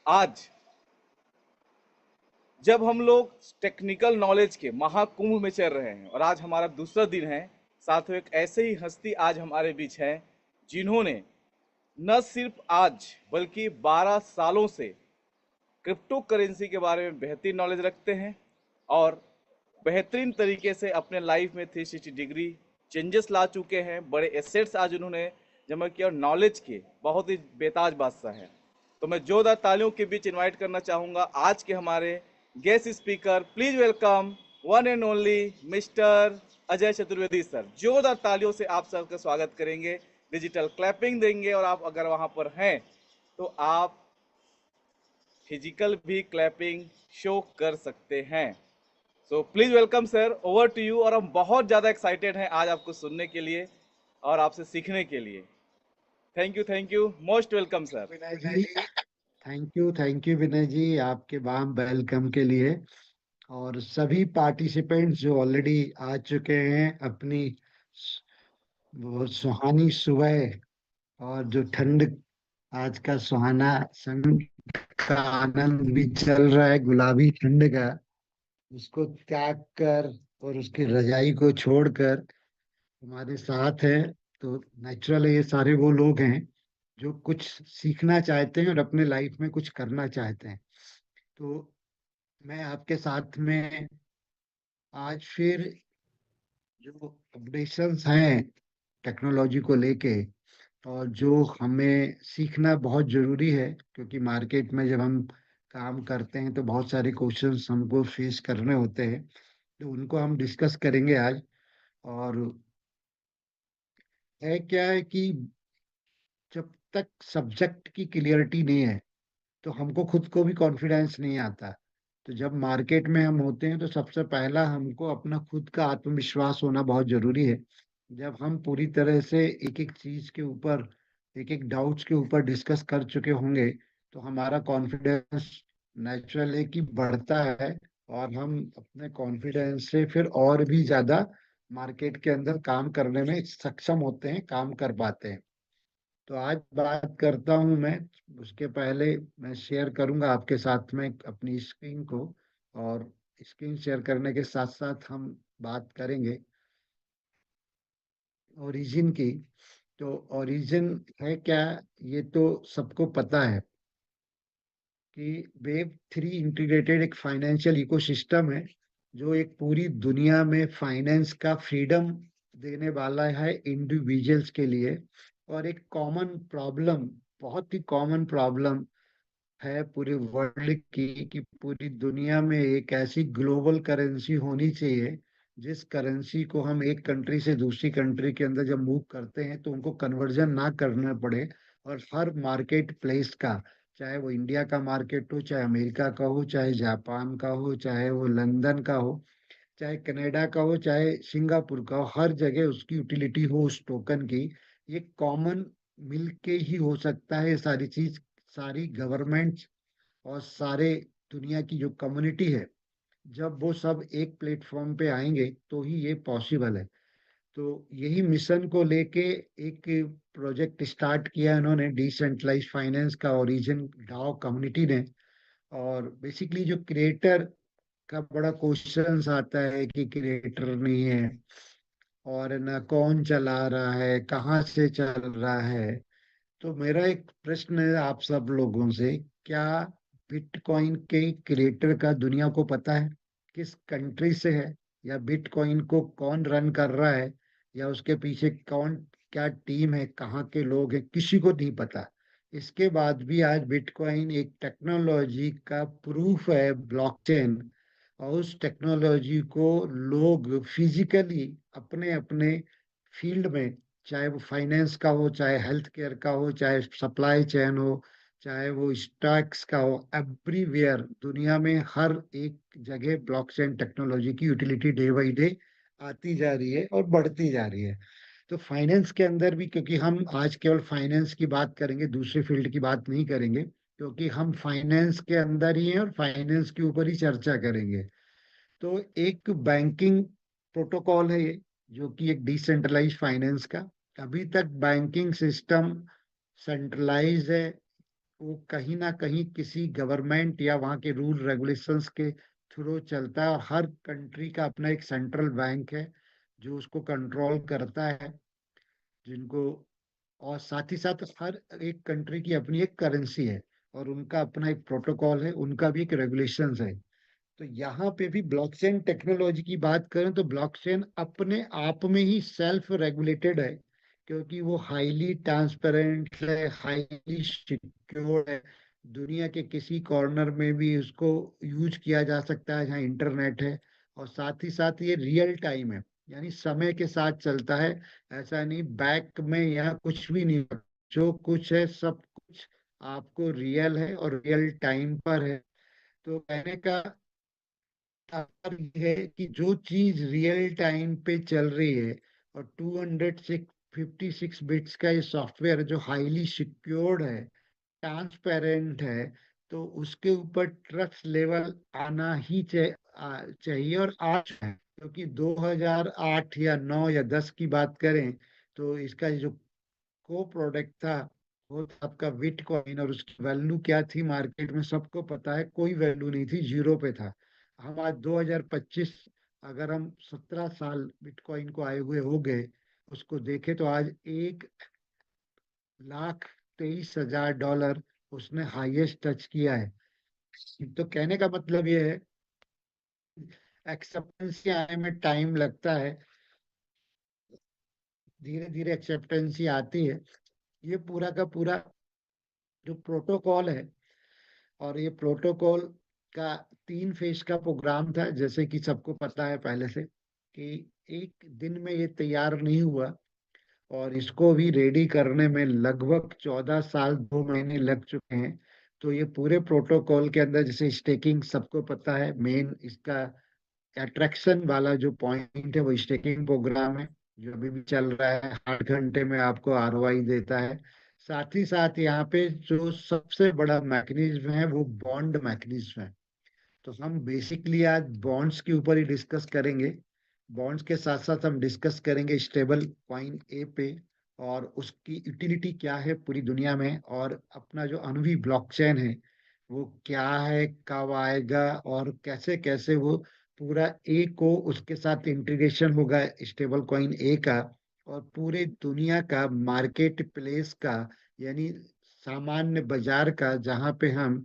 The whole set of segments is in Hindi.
आज जब हम लोग टेक्निकल नॉलेज के महाकुंभ में चल रहे हैं और आज हमारा दूसरा दिन है, साथियों एक ऐसे ही हस्ती आज हमारे बीच है जिन्होंने न सिर्फ आज बल्कि 12 सालों से क्रिप्टो करेंसी के बारे में बेहतरीन नॉलेज रखते हैं और बेहतरीन तरीके से अपने लाइफ में 360 डिग्री चेंजेस ला चुके हैं। बड़े एसेट्स आज उन्होंने जमा किया और नॉलेज के बहुत ही बेताज बादशाह हैं। तो मैं जोरदार तालियों के बीच इनवाइट करना चाहूंगा आज के हमारे guest speaker. Please welcome one and only mister Ajay Chaturvedi sir. जोरदार तालियों से आप सबका स्वागत करेंगे, डिजिटल क्लैपिंग देंगे और आप अगर वहां पर हैं तो आप फिजिकल भी क्लैपिंग शो कर सकते हैं। So please welcome sir, over to you. और हम बहुत ज़्यादा एक्साइटेड हैं आज आपको सुनने के लिए और आपसे सीखने के लिए। Thank you, most welcome sir. Vinay ji, thank you Vinay ji, आपके वार्म वेलकम के लिए। और सभी पार्टिसिपेंट्स जो ऑलरेडी आ चुके हैं अपनी वो सुहानी सुबह और जो ठंड, आज का सुहाना संग का आनंद भी चल रहा है गुलाबी ठंड का, उसको त्याग कर और उसकी रजाई को छोड़कर हमारे साथ है। तो नेचुरल ये सारे वो लोग हैं जो कुछ सीखना चाहते हैं और अपने लाइफ में कुछ करना चाहते हैं। तो मैं आपके साथ में आज फिर जो अपडेशंस हैं टेक्नोलॉजी को लेके और जो हमें सीखना बहुत जरूरी है, क्योंकि मार्केट में जब हम काम करते हैं तो बहुत सारे क्वेश्चंस हमको फेस करने होते हैं, तो उनको हम डिस्कस करेंगे आज। और है क्या है कि जब तक सब्जेक्ट की क्लियरिटी नहीं है तो हमको खुद को भी कॉन्फिडेंस नहीं आता। तो जब मार्केट में हम होते हैं तो सबसे पहला हमको अपना खुद का आत्मविश्वास होना बहुत जरूरी है। जब हम पूरी तरह से एक एक चीज के ऊपर, एक एक डाउट्स के ऊपर डिस्कस कर चुके होंगे तो हमारा कॉन्फिडेंस नेचुरल है कि बढ़ता है और हम अपने कॉन्फिडेंस से फिर और भी ज्यादा मार्केट के अंदर काम करने में सक्षम होते हैं, काम कर पाते हैं। तो आज बात करता हूं मैं, उसके पहले मैं शेयर करूंगा आपके साथ में अपनी स्क्रीन को। और स्क्रीन शेयर करने के साथ साथ हम बात करेंगे ओरिजिन की। तो ओरिजिन है क्या, ये तो सबको पता है कि वेब 3 इंटीग्रेटेड एक फाइनेंशियल इकोसिस्टम है जो एक पूरी दुनिया में फाइनेंस का फ्रीडम देने वाला है इंडिविजुअल्स के लिए। और एक कॉमन प्रॉब्लम, बहुत ही कॉमन प्रॉब्लम है पूरे वर्ल्ड की, कि पूरी दुनिया में एक ऐसी ग्लोबल करेंसी होनी चाहिए जिस करेंसी को हम एक कंट्री से दूसरी कंट्री के अंदर जब मूव करते हैं तो उनको कन्वर्जन ना करना पड़े। और हर मार्केट प्लेस का, चाहे वो इंडिया का मार्केट हो, चाहे अमेरिका का हो, चाहे जापान का हो, चाहे वो लंदन का हो, चाहे कनाडा का हो, चाहे सिंगापुर का हो, हर जगह उसकी यूटिलिटी हो उस टोकन की। ये कॉमन मिलके ही हो सकता है ये सारी चीज। सारी गवर्नमेंट्स और सारे दुनिया की जो कम्युनिटी है, जब वो सब एक प्लेटफॉर्म पे आएंगे तो ही ये पॉसिबल है। तो यही मिशन को लेके एक प्रोजेक्ट स्टार्ट किया इन्होंने, डिसेंट्रलाइज फाइनेंस का ओरिजिन डाओ कम्युनिटी ने। और बेसिकली जो क्रिएटर का बड़ा क्वेश्चन आता है कि क्रिएटर नहीं है और ना कौन चला रहा है, कहाँ से चल रहा है। तो मेरा एक प्रश्न है आप सब लोगों से, क्या बिटकॉइन के क्रिएटर का दुनिया को पता है? किस कंट्री से है, या बिटकॉइन को कौन रन कर रहा है, या उसके पीछे कौन, क्या टीम है, कहाँ के लोग हैं, किसी को नहीं पता। इसके बाद भी आज बिटकॉइन एक टेक्नोलॉजी का प्रूफ है, ब्लॉकचेन। और उस टेक्नोलॉजी को लोग फिजिकली अपने अपने फील्ड में, चाहे वो फाइनेंस का हो, चाहे हेल्थ केयर का हो, चाहे सप्लाई चेन हो, चाहे वो स्टॉक्स का हो, एवरीवेयर दुनिया में हर एक जगह ब्लॉकचेन टेक्नोलॉजी की यूटिलिटी डे बाई डे आती जा रही है और बढ़ती जा रही है। तो फाइनेंस के अंदर भी, क्योंकि हम आज केवल फाइनेंस की बात करेंगे, दूसरे फील्ड की बात नहीं करेंगे, क्योंकि हम फाइनेंस के अंदर ही हैं और फाइनेंस के ऊपर ही चर्चा करेंगे। तो एक बैंकिंग प्रोटोकॉल है ये, जो कि एक डिसेंट्रलाइज फाइनेंस का। अभी तक बैंकिंग सिस्टम सेंट्रलाइज है, वो कहीं ना कहीं किसी गवर्नमेंट या वहाँ के रूल रेगुलेशंस के थ्रू चलता है, और हर कंट्री का अपना एक सेंट्रल बैंक है जो उसको कंट्रोल करता है, जिनको, और साथ ही साथ हर एक कंट्री की अपनी एक करेंसी है और उनका अपना एक प्रोटोकॉल है, उनका भी एक रेगुलेशंस है। तो यहाँ पे भी ब्लॉकचेन टेक्नोलॉजी की बात करें तो ब्लॉकचेन अपने आप में ही सेल्फ रेगुलेटेड है, क्योंकि वो हाईली ट्रांसपेरेंट है, हाईली सिक्योर है। दुनिया के किसी कॉर्नर में भी उसको यूज किया जा सकता है जहाँ इंटरनेट है, और साथ ही साथ ये रियल टाइम है, यानी समय के साथ चलता है। ऐसा नहीं बैक में यहाँ कुछ भी नहीं, जो कुछ है सब कुछ आपको रियल है और रियल टाइम पर है। तो कहने का तात्पर्य ये है कि जो चीज रियल टाइम पे चल रही है, और 256 का ये सॉफ्टवेयर जो हाईली सिक्योर्ड है, ट्रांसपेरेंट है, तो उसके ऊपर ट्रस्ट लेवल आना ही चाहिए, और आज है। क्योंकि 2008 या 9 या 10 की बात करें तो इसका जो को प्रोडक्ट था वो था आपका बिटकॉइन, और उसकी वैल्यू क्या थी मार्केट में सबको पता है, कोई वैल्यू नहीं थी, जीरो पे था। हम आज 2025, अगर हम 17 साल बिटकॉइन को आए हुए हो गए, उसको देखे तो आज 1,23,000 डॉलर उसने हाईएस्ट टच किया है। तो कहने का मतलब ये है, एक्सेप्टेंसी आने में टाइम लगता है, धीरे धीरे एक्सेप्टेंसी आती है। ये पूरा का पूरा जो प्रोटोकॉल है, और ये प्रोटोकॉल का 3 फेज का प्रोग्राम था, जैसे कि सबको पता है पहले से, कि एक दिन में ये तैयार नहीं हुआ, और इसको भी रेडी करने में लगभग 14 साल 2 महीने लग चुके हैं। तो ये पूरे प्रोटोकॉल के अंदर, जैसे स्टेकिंग सबको पता है, मेन इसका अट्रैक्शन वाला जो पॉइंट है वो स्टेकिंग प्रोग्राम है, जो अभी भी चल रहा है, 8 घंटे में आपको आरओआई देता है। साथ ही साथ यहाँ पे जो सबसे बड़ा मैकेनिज्म है वो बॉन्ड मैकेनिज्म है। तो हम बेसिकली आज बॉन्ड्स के ऊपर ही डिस्कस करेंगे। बॉन्ड्स के साथ साथ हम डिस्कस करेंगे स्टेबल कॉइन ए पे, और उसकी यूटिलिटी क्या है पूरी दुनिया में, और अपना जो अनवी ब्लॉकचेन है वो क्या है, कब आएगा, और कैसे कैसे वो पूरा ए को उसके साथ इंटीग्रेशन होगा स्टेबल कॉइन ए का, और पूरे दुनिया का मार्केट प्लेस का, यानी सामान्य बाजार का, जहाँ पे हम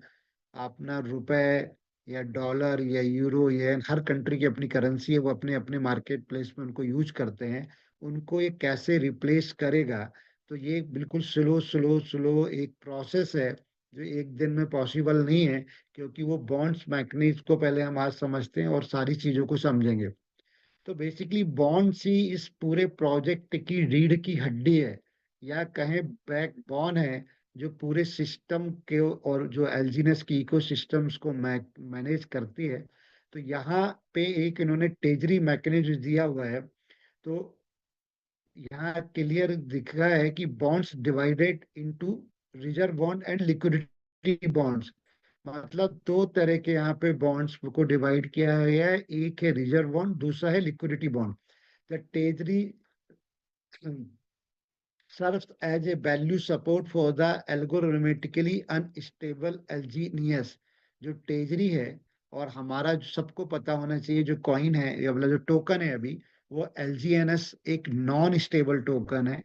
अपना रुपए या डॉलर या यूरो या हर कंट्री की अपनी करेंसी है, वो अपने अपने मार्केट प्लेस में उनको यूज करते हैं, उनको ये कैसे रिप्लेस करेगा। तो ये बिल्कुल स्लो स्लो स्लो एक प्रोसेस है, जो एक दिन में पॉसिबल नहीं है, क्योंकि वो बॉन्ड्स मैकेनिज्म को पहले हम आज समझते हैं और सारी चीजों को समझेंगे। तो बेसिकली बॉन्ड्स ही इस पूरे प्रोजेक्ट की रीढ़ की हड्डी है, या कहें बैकबोन है, जो पूरे सिस्टम के और जो एलजीनेस की इकोसिस्टम्स को मैनेज करती है। तो यहाँ पे एक इन्होंने टेजरी मैकेनिज्म दिया हुआ है। तो यहाँ क्लियर दिख रहा है कि bonds divided into reserve bond and liquidity bonds, मतलब 2 तरह के यहाँ पे बॉन्ड्स को डिवाइड किया गया है, एक है रिजर्व बॉन्ड, दूसरा है liquidity bond. The treasury serves as a value support for the algorithmically unstable LGNS। जो ट्रेजरी है, और हमारा जो सबको पता होना चाहिए जो कॉइन है या मतलब जो टोकन है अभी, वो LGNS एक नॉन स्टेबल टोकन है,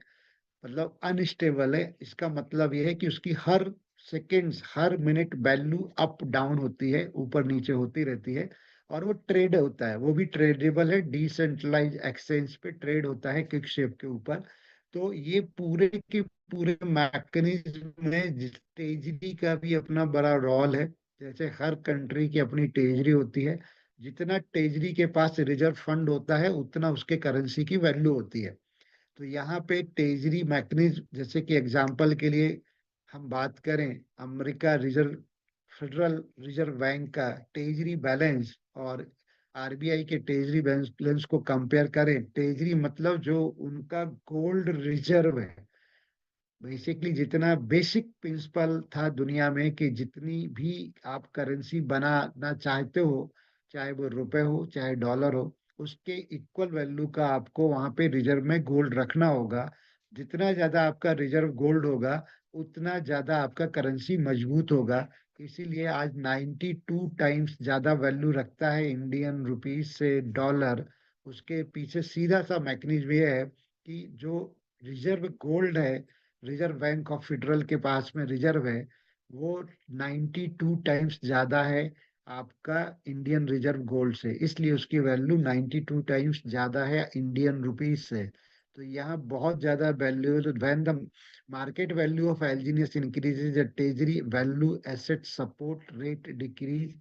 मतलब अनस्टेबल है। इसका मतलब यह है कि उसकी हर सेकेंड्स हर मिनट वैल्यू अप डाउन होती है, ऊपर नीचे होती रहती है, और वो ट्रेड होता है, वो भी ट्रेडेबल है, डिसेंट्रलाइज एक्सचेंज पे ट्रेड होता है क्विक शेप के ऊपर। तो ये पूरे के पूरे मैकेनिज्म में ट्रेजरी का भी अपना बड़ा रोल है। जैसे हर कंट्री की अपनी ट्रेजरी होती है, जितना ट्रेजरी के पास रिजर्व फंड होता है उतना उसके करेंसी की वैल्यू होती है। तो यहाँ पे ट्रेजरी मैकेनिज्म, जैसे कि एग्जांपल के लिए हम बात करें, America reserve federal reserve bank का ट्रेजरी बैलेंस और आरबीआई के ट्रेजरी बैलेंस को कंपेयर करें, ट्रेजरी मतलब जो उनका गोल्ड रिजर्व है, बेसिकली जितना बेसिक प्रिंसिपल था दुनिया में कि जितनी भी आप करेंसी बनाना चाहते हो, चाहे वो रुपए हो चाहे डॉलर हो, उसके इक्वल वैल्यू का आपको वहां पे रिजर्व में गोल्ड रखना होगा। जितना ज्यादा आपका रिजर्व गोल्ड होगा, उतना ज्यादा आपका करेंसी मजबूत होगा। इसीलिए आज 92 टाइम्स ज्यादा वैल्यू रखता है इंडियन रुपीस से डॉलर। उसके पीछे सीधा सा मैकेनिज्म ये है कि जो रिजर्व गोल्ड है, रिजर्व बैंक ऑफ फेडरल के पास में रिजर्व है, वो 92 टाइम्स ज्यादा है आपका इंडियन रिजर्व गोल्ड से। इसलिए उसकी वैल्यू 92 टाइम्स ज्यादा है इंडियन रुपीस से। तो यहाँ बहुत ज्यादा वैल्यू है। तो when the market value of Algenius increases, the treasury value asset support rate decrease.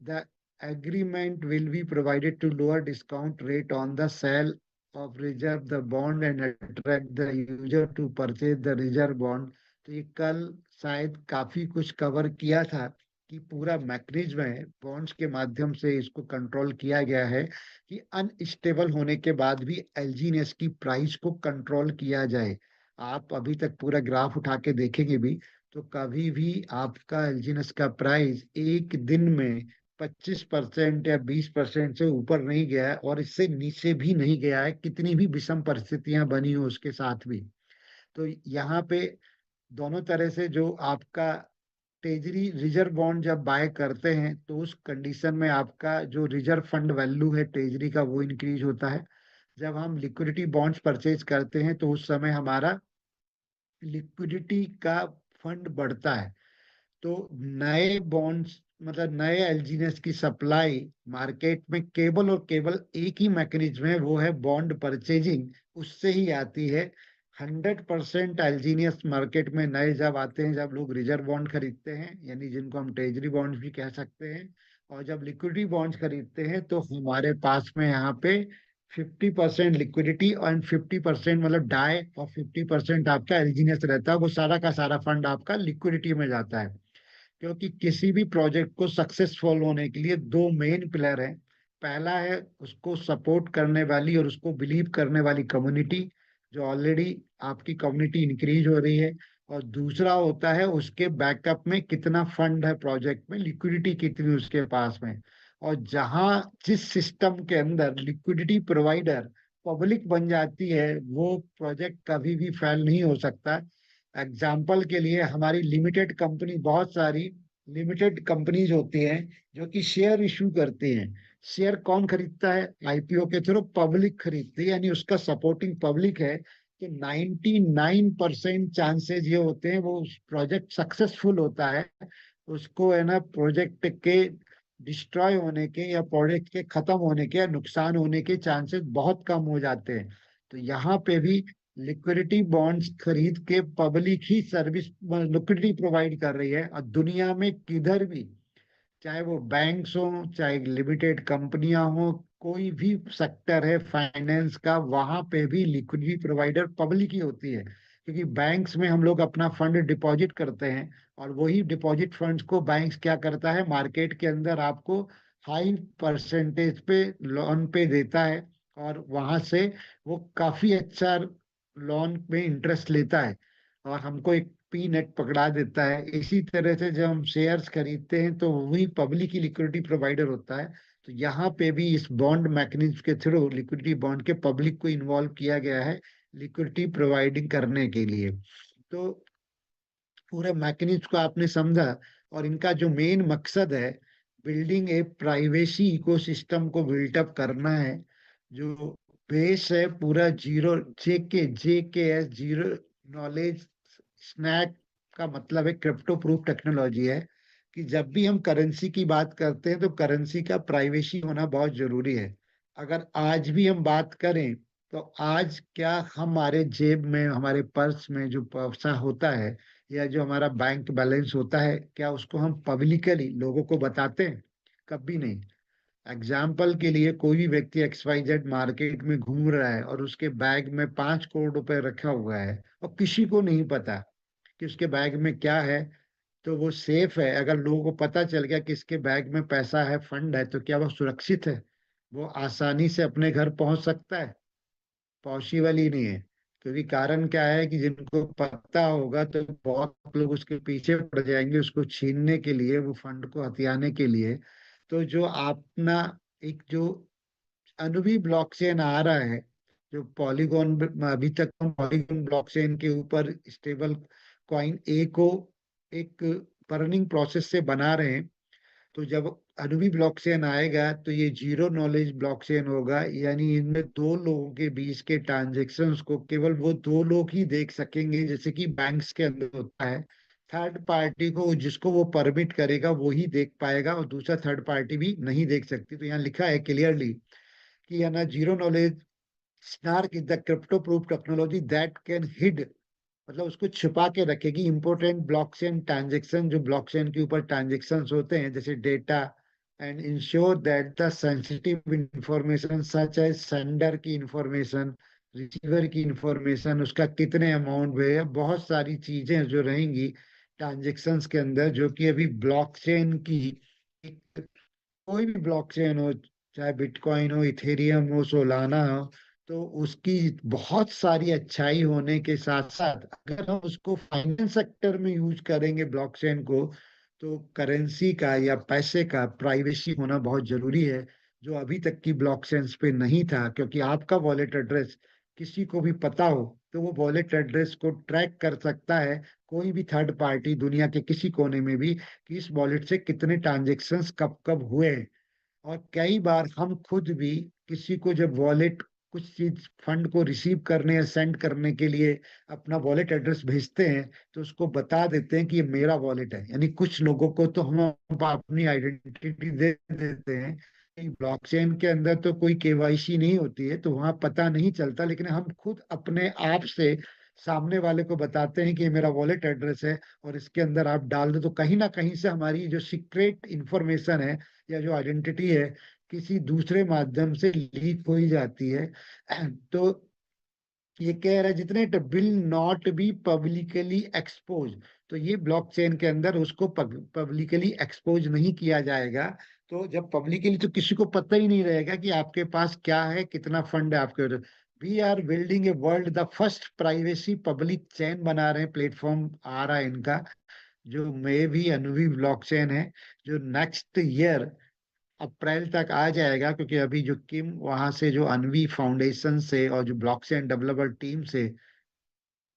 The agreement will be provided to lower discount rate on the sale of reserve the bond and attract the user to purchase the reserve bond. तो ये कल शायद काफी कुछ कवर किया था कि पूरा मैकेनिज्म है, बॉन्ड्स के माध्यम से इसको कंट्रोल किया गया है कि अनस्टेबल होने के बाद भी एलजीएनएस की प्राइस को कंट्रोल किया जाए। आप अभी तक पूरा ग्राफ उठा के देखेंगे भी तो कभी भी आपका एलजीएनएस का प्राइस एक दिन में 25% या 20% से ऊपर नहीं गया है, और इससे नीचे भी नहीं गया है, कितनी भी विषम परिस्थितियां बनी हो उसके साथ भी। तो यहाँ पे दोनों तरह से जो आपका ट्रेजरी रिजर्व बॉन्ड जब बाय करते हैं तो उस कंडीशन में आपका जो रिजर्व फंड वैल्यू है ट्रेजरी का वो इंक्रीज होता है। जब हम लिक्विडिटी बॉन्ड्स परचेज करते हैं तो उस समय हमारा लिक्विडिटी का फंड बढ़ता है। तो नए बॉन्ड्स मतलब नए एलजीएनएस की सप्लाई मार्केट में केवल और केवल एक ही मैकेनिज्म है, वो है बॉन्ड परचेजिंग। उससे ही आती है। 100% एलजीएनएस मार्केट में नए जब आते हैं, जब लोग रिजर्व बॉन्ड खरीदते हैं, यानी जिनको हम ट्रेजरी बॉन्ड्स भी कह सकते हैं, और जब लिक्विडिटी बॉन्ड्स खरीदते हैं तो हमारे पास में यहाँ पे 50% लिक्विडिटी और 50% मतलब डाई, और 50% आपका एलजीएनएस रहता है। वो सारा का सारा फंड आपका लिक्विडिटी में जाता है। क्योंकि किसी भी प्रोजेक्ट को सक्सेसफुल होने के लिए दो मेन पिलर हैं। पहला है उसको सपोर्ट करने वाली और उसको बिलीव करने वाली कम्युनिटी, जो ऑलरेडी आपकी कम्युनिटी इंक्रीज हो रही है। और दूसरा होता है उसके बैकअप में कितना फंड है प्रोजेक्ट में, लिक्विडिटी कितनी उसके पास में। और जहां जिस सिस्टम के अंदर लिक्विडिटी प्रोवाइडर पब्लिक बन जाती है, वो प्रोजेक्ट कभी भी फेल नहीं हो सकता। एग्जाम्पल के लिए हमारी लिमिटेड कंपनी, बहुत सारी लिमिटेड कंपनीज होती हैं जो कि शेयर इशू करती हैं। शेयर कौन खरीदता है? आईपीओ के थ्रू पब्लिक खरीदती है, यानी उसका सपोर्टिंग पब्लिक है। कि 99% चांसेस ये होते हैं वो प्रोजेक्ट सक्सेसफुल होता है। उसको है ना प्रोजेक्ट के डिस्ट्रॉय होने के या प्रोजेक्ट के खत्म होने के या नुकसान होने के चांसेस बहुत कम हो जाते हैं। तो यहाँ पे भी लिक्विडिटी बॉन्ड्स खरीद के पब्लिक ही सर्विस लिक्विडिटी प्रोवाइड कर रही है। और दुनिया में किधर भी, चाहे वो बैंक्स हो चाहे लिमिटेड कंपनियां हो, कोई भी सेक्टर है फाइनेंस का, वहां पे भी लिक्विडिटी प्रोवाइडर पब्लिक ही होती है। क्योंकि बैंक्स में हम लोग अपना फंड डिपॉजिट करते हैं, और वही डिपॉजिट फंड्स को बैंक्स क्या करता है, मार्केट के अंदर आपको हाई परसेंटेज पे लोन पे देता है। और वहां से वो काफी अच्छा लोन में इंटरेस्ट लेता है, और हमको एक पी नेट पकड़ा देता है। इसी तरह से जब हम शेयर्स खरीदते हैं तो वही पब्लिक ही लिक्विडिटी प्रोवाइडर होता है। तो यहाँ पे भी इस बॉन्ड मैकेनिज्म के थ्रू लिक्विडिटी बॉन्ड के पब्लिक को इन्वॉल्व किया गया है लिक्विडिटी प्रोवाइडिंग करने के लिए। तो पूरे मैकेनिज्म को आपने समझा, और इनका जो मेन मकसद है, बिल्डिंग ए प्राइवेसी इकोसिस्टम को बिल्टअप करना है। जो बेस है पूरा जीरो, जे के एस जीरो नॉलेज स्नैक का मतलब है क्रिप्टो प्रूफ टेक्नोलॉजी है। कि जब भी हम करेंसी की बात करते हैं तो करेंसी का प्राइवेसी होना बहुत जरूरी है। अगर आज भी हम बात करें तो आज क्या हमारे जेब में, हमारे पर्स में जो पैसा होता है या जो हमारा बैंक बैलेंस होता है, क्या उसको हम पब्लिकली लोगों को बताते हैं? कभी नहीं। एग्जाम्पल के लिए कोई भी व्यक्ति XYZ मार्केट में घूम रहा है और उसके बैग में 5 करोड़ रुपए रखा हुआ है और किसी को नहीं पता कि उसके बैग में क्या है, तो वो सेफ है? अगर लोगों को पता चल गया कि इसके बैग में पैसा है, फंड है, तो क्या वो सुरक्षित है? वो आसानी से अपने घर पहुंच सकता है? पॉसिबल ही नहीं है। क्योंकि कारण क्या है कि जिनको पता होगा तो बहुत लोग उसके पीछे पड़ जाएंगे उसको छीनने के लिए, वो फंड को हथियाने के लिए। तो जो अपना एक जो अनुभवी ब्लॉकचेन आ रहा है, जो पॉलीगॉन, अभी तक हम पॉलीगॉन ब्लॉकचेन के ऊपर स्टेबल कॉइन ए को एक बर्निंग प्रोसेस से बना रहे हैं, तो जब अनुबी ब्लॉकचेन आएगा तो ये जीरो नॉलेज ब्लॉकचेन होगा, यानी इनमें दो लोगों के बीच के ट्रांजेक्शन्स को केवल वो दो लोग ही देख सकेंगे, जैसे कि बैंक्स के अंदर होता है। थर्ड पार्टी को, जिसको वो परमिट करेगा वो ही देख पाएगा, और दूसरा थर्ड पार्टी भी नहीं देख सकती। तो यहाँ लिखा है क्लियरली कि है ना, zero knowledge SNARK is the crypto proof technology that can hide, मतलब उसको छुपा के रखेगी इंपॉर्टेंट ब्लॉकचेन ट्रांजेक्शन, जो ब्लॉकचेन के ऊपर ट्रांजेक्शन होते हैं, जैसे data, and ensure that the sensitive information such as sender की इंफॉर्मेशन, रिसीवर की इंफॉर्मेशन, उसका कितने अमाउंट है, बहुत सारी चीजें जो रहेंगी ट्रांजेक्शन्स के अंदर, जो कि अभी ब्लॉकचेन की एक, कोई भी ब्लॉकचेन हो, चाहे बिटकॉइन हो, इथेरियम हो, सोलाना हो, तो उसकी बहुत सारी अच्छाई होने के साथ साथ अगर हम उसको फाइनेंस सेक्टर में यूज करेंगे ब्लॉकचेन को, तो करेंसी का या पैसे का प्राइवेसी होना बहुत जरूरी है, जो अभी तक की ब्लॉकचेन्स पे नहीं था। क्योंकि आपका वॉलेट एड्रेस किसी को भी पता हो तो वो वॉलेट एड्रेस को ट्रैक कर सकता है, कोई भी थर्ड पार्टी दुनिया के किसी कोने में भी, कि इस वॉलेट से कितने ट्रांजेक्शन्स कब कब हुए हैं। और कई बार हम खुद भी किसी को जब वॉलेट, कुछ चीज फंड को रिसीव करने या सेंड करने के लिए अपना वॉलेट एड्रेस भेजते हैं, तो उसको बता देते हैं कि ये मेरा वॉलेट है। यानी कुछ लोगों को तो हम अपनी आइडेंटिटी दे देते हैं। ब्लॉकचेन के अंदर तो कोई केवाईसी नहीं होती है, तो वहां पता नहीं चलता, लेकिन हम खुद अपने आप से सामने वाले को बताते हैं कि ये मेरा वॉलेट एड्रेस है और इसके अंदर आप डाल दो, तो कहीं ना कहीं से हमारी जो सीक्रेट इंफॉर्मेशन है या जो आइडेंटिटी है, किसी दूसरे माध्यम से लीक हो ही जाती है। तो ये कह रहा है जितने will not be publicly expose, तो ये ब्लॉकचेन के अंदर उसको पब्लिकली एक्सपोज नहीं किया जाएगा। तो जब पब्लिकली, तो किसी को पता ही नहीं रहेगा कि आपके पास क्या है, कितना फंड है आपके। We are building a world the first privacy public chain बना रहे हैं, प्लेटफॉर्म आ रहा है इनका, जो मे भी अनुवी ब्लॉकचेन है, जो नेक्स्ट ईयर अप्रैल तक आ जाएगा। क्योंकि अभी जो किम वहां से, जो अनवी फाउंडेशन से और जो ब्लॉकचेन डेवलपर टीम से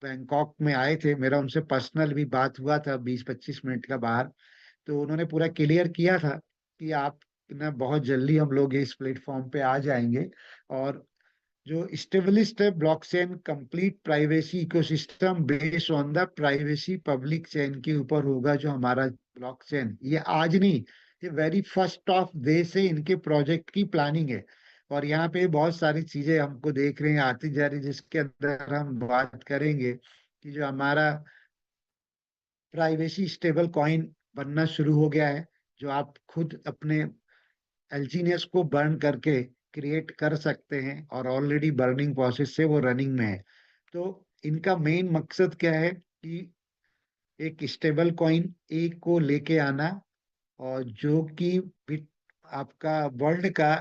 बैंकॉक में आए थे, मेरा उनसे पर्सनल भी बात हुआ था 20-25 मिनट का बाहर, तो उन्होंने पूरा क्लियर किया था कि आप ना, बहुत जल्दी हम लोग इस प्लेटफॉर्म पे आ जाएंगे। और जो स्टेबलिश्ड है blockchain complete privacy ecosystem based on the privacy public chain के ऊपर होगा, जो हमारा ब्लॉकचेन, ये आज नहीं, ये वेरी फर्स्ट ऑफ डे से इनके प्रोजेक्ट की प्लानिंग है। और यहाँ पे बहुत सारी चीजें हमको देख रहे हैं आती जा रही, जिसके अंदर हम बात करेंगे कि जो हमारा प्राइवेसी स्टेबल कॉइन बनना शुरू हो गया है, जो आप खुद अपने एल्जीनियस को बर्न करके क्रिएट कर सकते हैं, और ऑलरेडी बर्निंग प्रोसेस से वो रनिंग में है। तो इनका मेन मकसद क्या है कि एक स्टेबल कॉइन ए को लेके आना, और जो कि आपका वर्ल्ड का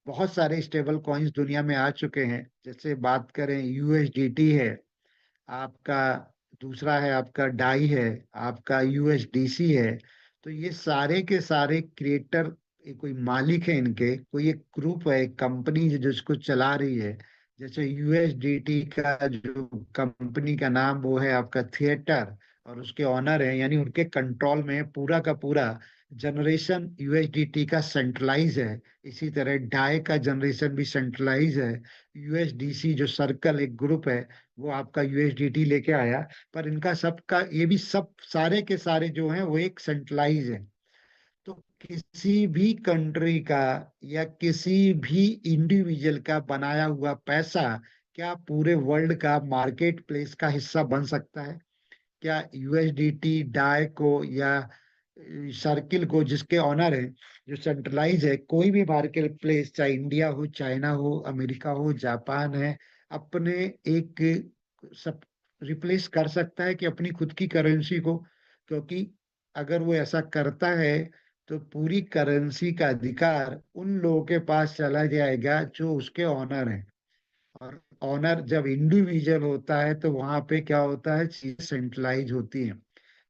बहुत सारे स्टेबल कॉइन्स दुनिया में आ चुके हैं। जैसे बात करें, यूएसडीटी है आपका, दूसरा है आपका डाई है, आपका यूएसडीसी है। तो ये सारे के सारे क्रिएटर, कोई मालिक है इनके, कोई एक ग्रुप है, एक कंपनी जो जिसको चला रही है। जैसे यूएसडीटी का जो कंपनी का नाम वो है आपका थिएटर, और उसके ऑनर है, यानी उनके कंट्रोल में पूरा का पूरा जनरेशन यूएसडीटी का सेंट्रलाइज है। इसी तरह डाई का जनरेशन भी सेंट्रलाइज है। यूएसडीसी जो सर्कल एक ग्रुप है, वो आपका यूएसडीटी लेके आया। पर इनका सबका, ये भी सब सारे के सारे जो हैं वो एक सेंट्रलाइज है। तो किसी भी कंट्री का या किसी भी इंडिविजुअल का बनाया हुआ पैसा क्या पूरे वर्ल्ड का मार्केट प्लेस का हिस्सा बन सकता है? क्या यूएसडीटी डाई को या सर्किल को, जिसके ऑनर है, जो सेंट्रलाइज है, कोई भी मार्केट प्लेस, चाहे इंडिया हो, चाइना हो, अमेरिका हो, जापान है, अपने एक सब रिप्लेस कर सकता है कि अपनी खुद की करेंसी को? क्योंकि अगर वो ऐसा करता है तो पूरी करेंसी का अधिकार उन लोगों के पास चला जाएगा जो उसके ऑनर हैं। और ऑनर जब इंडिविजुअल होता है तो वहां पे क्या होता है, चीज सेंट्रलाइज होती है।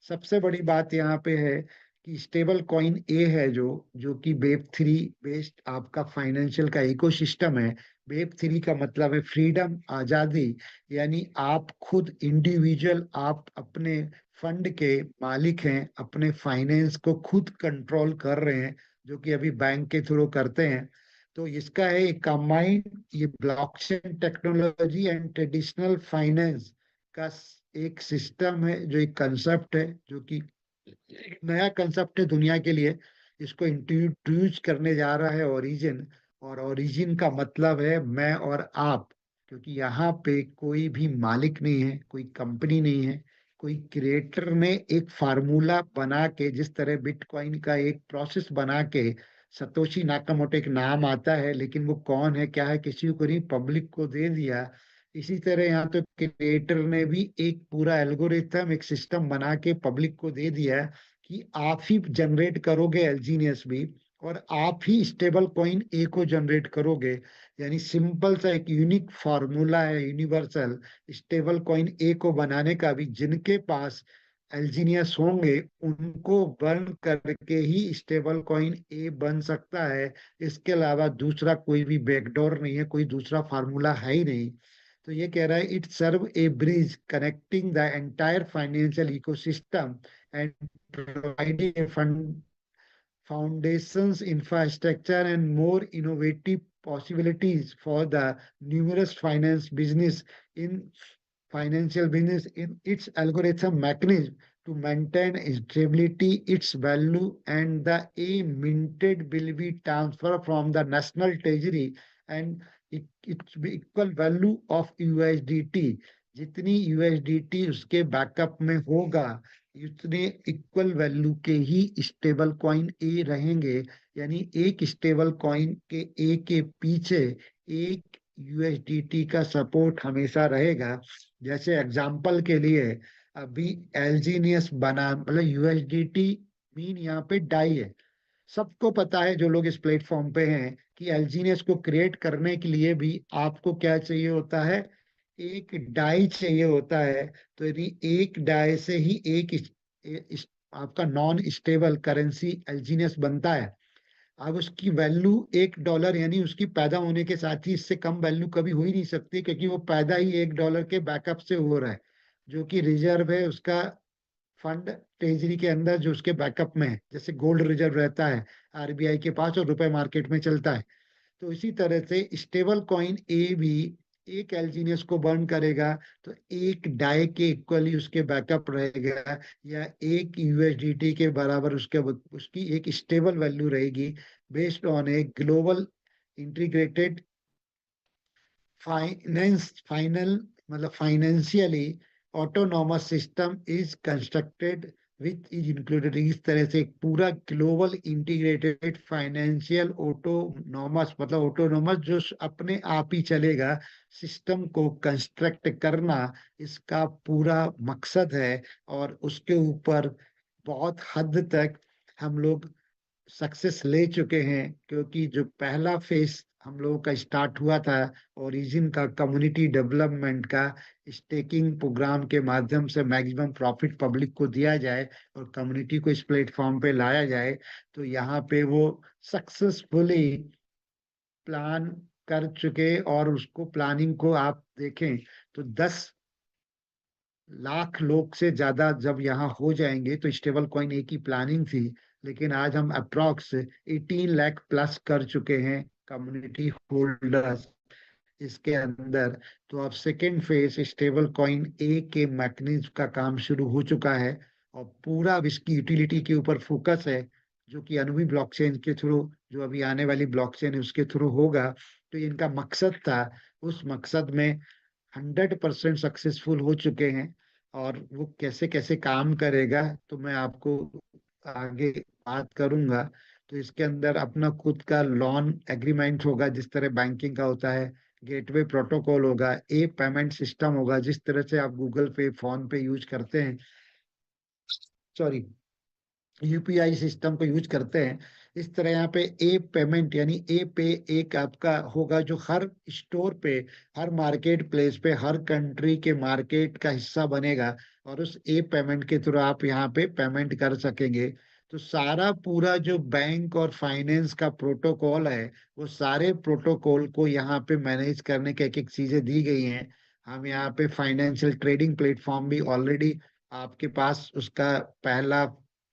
सबसे बड़ी बात यहाँ पे है कि स्टेबल कॉइन ए है, जो जो कि वेब थ्री बेस्ड आपका फाइनेंशियल का इकोसिस्टम है। वेब थ्री का मतलब है फ्रीडम, आजादी, यानी आप खुद इंडिविजुअल, आप अपने फंड के मालिक हैं, अपने फाइनेंस को खुद कंट्रोल कर रहे हैं, जो कि अभी बैंक के थ्रू करते हैं। तो इसका है एक कंबाइंड, ये blockchain technology and traditional finance का एक सिस्टम है, जो एक कंसेप्ट है, जो कि एक नया कंसेप्ट है दुनिया के लिए। इसको इंट्रोड्यूस करने जा रहा है ओरिजिन। और ओरिजिन का मतलब है मैं और आप, क्योंकि यहाँ पे कोई भी मालिक नहीं है, कोई कंपनी नहीं है, कोई क्रिएटर ने एक फार्मूला बना के, जिस तरह बिटकॉइन का एक प्रोसेस बना के सतोशी नाकामोटो एक नाम आता है, लेकिन वो कौन है क्या है किसी को नहीं, पब्लिक को दे दिया। इसी तरह यहाँ तो क्रिएटर ने भी एक पूरा एल्गोरिथम, एक सिस्टम बना के पब्लिक को दे दिया है कि आप ही जनरेट करोगे एलजीनियस भी, और आप ही स्टेबल कॉइन ए को जनरेट करोगे। यानी सिंपल सा एक यूनिक फॉर्मूला है, यूनिवर्सल स्टेबल कॉइन ए को बनाने का भी। जिनके पास एलजीनियस होंगे उनको बर्न करके ही स्टेबल कॉइन ए बन सकता है। इसके अलावा दूसरा कोई भी बैकडोर नहीं है, कोई दूसरा फार्मूला है ही नहीं। तो ये कह रहा है it serve a bridge connecting the entire financial ecosystem and providing a fund foundations, infrastructure, and more innovative possibilities for the numerous finance business in financial business in its algorithm mechanism to maintain stability, its value, and the a minted will be transferred from the national treasury and its equal value of USDT. जितनी USDT उसके बैकअप में होगा, उतने इक्वल वैल्यू के ही स्टेबल कॉइन ए रहेंगे। यानी एक स्टेबल कॉइन के ए के पीछे एक यूएसडीटी का सपोर्ट हमेशा रहेगा। जैसे एग्जांपल के लिए, अभी एलजीनियस बना, मतलब यूएसडीटी मीन यहाँ पे डाई है। सबको पता है जो लोग इस प्लेटफॉर्म पे हैं कि एलजीनियस को क्रिएट करने के लिए भी आपको क्या चाहिए होता है, एक डाई चाहिए होता है। तो यदि एक डाई से ही एक आपका नॉन स्टेबल करेंसी एलजीनियस बनता है। अब उसकी वैल्यू $1, यानी उसकी पैदा होने के साथ ही इससे कम वैल्यू कभी हो ही नहीं सकती, क्योंकि वो पैदा ही $1 के बैकअप से हो रहा है, जो कि रिजर्व है उसका फंड ट्रेजरी के अंदर, जो उसके बैकअप में है। जैसे गोल्ड रिजर्व रहता है आरबीआई के पास और रुपए मार्केट में चलता है। तो इसी तरह से स्टेबल कॉइन ए भी एक एलजीनियस को बर्न करेगा तो एक डाई के इक्वली उसके बैकअप रहेगा, या एक यूएसडीटी के बराबर उसके उसकी एक स्टेबल वैल्यू रहेगी, based on a global integrated final, मतलब financially autonomous system is constructed which is included. इस तरह से एक पूरा ग्लोबल इंटीग्रेटेड फाइनेंशियल ऑटोनॉमस, मतलब ऑटोनॉमस जो अपने आप ही चलेगा, सिस्टम को कंस्ट्रक्ट करना इसका पूरा मकसद है। और उसके ऊपर बहुत हद तक हम लोग सक्सेस ले चुके हैं, क्योंकि जो पहला फेज हम लोगों का स्टार्ट हुआ था ओरिजिन का, कम्युनिटी डेवलपमेंट का, स्टेकिंग प्रोग्राम के माध्यम से मैक्सिमम प्रॉफिट पब्लिक को दिया जाए और कम्युनिटी को इस प्लेटफॉर्म पे लाया जाए। तो यहाँ पे वो सक्सेसफुली प्लान कर चुके, और उसको प्लानिंग को आप देखें तो 10 लाख लोग से ज्यादा जब यहाँ हो जाएंगे, तो स्टेबल कॉइन एक ही प्लानिंग थी, लेकिन आज हम अप्रॉक्स 18 लाख प्लस कर चुके हैं कम्युनिटी होल्डर्स इसके अंदर। तो अब सेकेंड फेज स्टेबल कॉइन ए के मैकेनिज्म का काम शुरू हो चुका है, और पूरा अब इसकी यूटिलिटी के ऊपर फोकस है, जो कि अनुभी ब्लॉकचेन के थ्रू, जो अभी आने वाली ब्लॉकचेन है उसके थ्रू होगा। तो ये इनका मकसद था, उस मकसद में 100% सक्सेसफुल हो चुके हैं। और वो कैसे कैसे काम करेगा तो मैं आपको आगे बात करूंगा। तो इसके अंदर अपना खुद का लोन एग्रीमेंट होगा, जिस तरह बैंकिंग का होता है। गेटवे प्रोटोकॉल होगा, ए पेमेंट सिस्टम होगा, जिस तरह से आप गूगल पे, फोन पे यूज करते हैं, सॉरी, यूपीआई सिस्टम को यूज करते हैं। इस तरह यहाँ पे ए पेमेंट, यानी ए पे एक आपका होगा, जो हर स्टोर पे, हर मार्केट प्लेस पे, हर कंट्री के मार्केट का हिस्सा बनेगा, और उस ए पेमेंट के थ्रू आप यहाँ पे पेमेंट कर सकेंगे। तो सारा पूरा जो बैंक और फाइनेंस का प्रोटोकॉल है, वो सारे प्रोटोकॉल को यहाँ पे मैनेज करने के एक एक चीजें दी गई हैं। हम यहाँ पे फाइनेंशियल ट्रेडिंग प्लेटफॉर्म भी ऑलरेडी आपके पास उसका पहला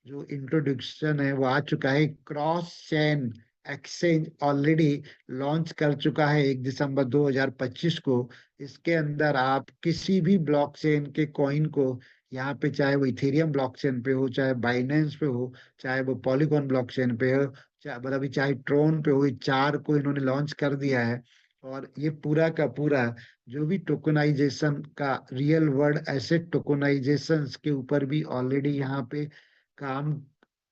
जो इंट्रोडक्शन है वो आ चुका है। Cross chain exchange already launch कर चुका है 1 दिसंबर 2025 को। इसके अंदर आप किसी भी ब्लॉकचेन के कॉइन को यहाँ पे, चाहे वो इथेरियम ब्लॉकचेन पे हो, चाहे बाइनेंस पे हो, चाहे वो पॉलीगॉन ब्लॉकचेन पे हो, चाहे मतलब अभी चाहे ट्रोन पे हो, ये चार को इन्होंने लॉन्च कर दिया है। और ये पूरा का पूरा जो भी टोकनाइजेशन का रियल वर्ल्ड एसेट टोकनाइजेशन के ऊपर भी ऑलरेडी यहाँ पे काम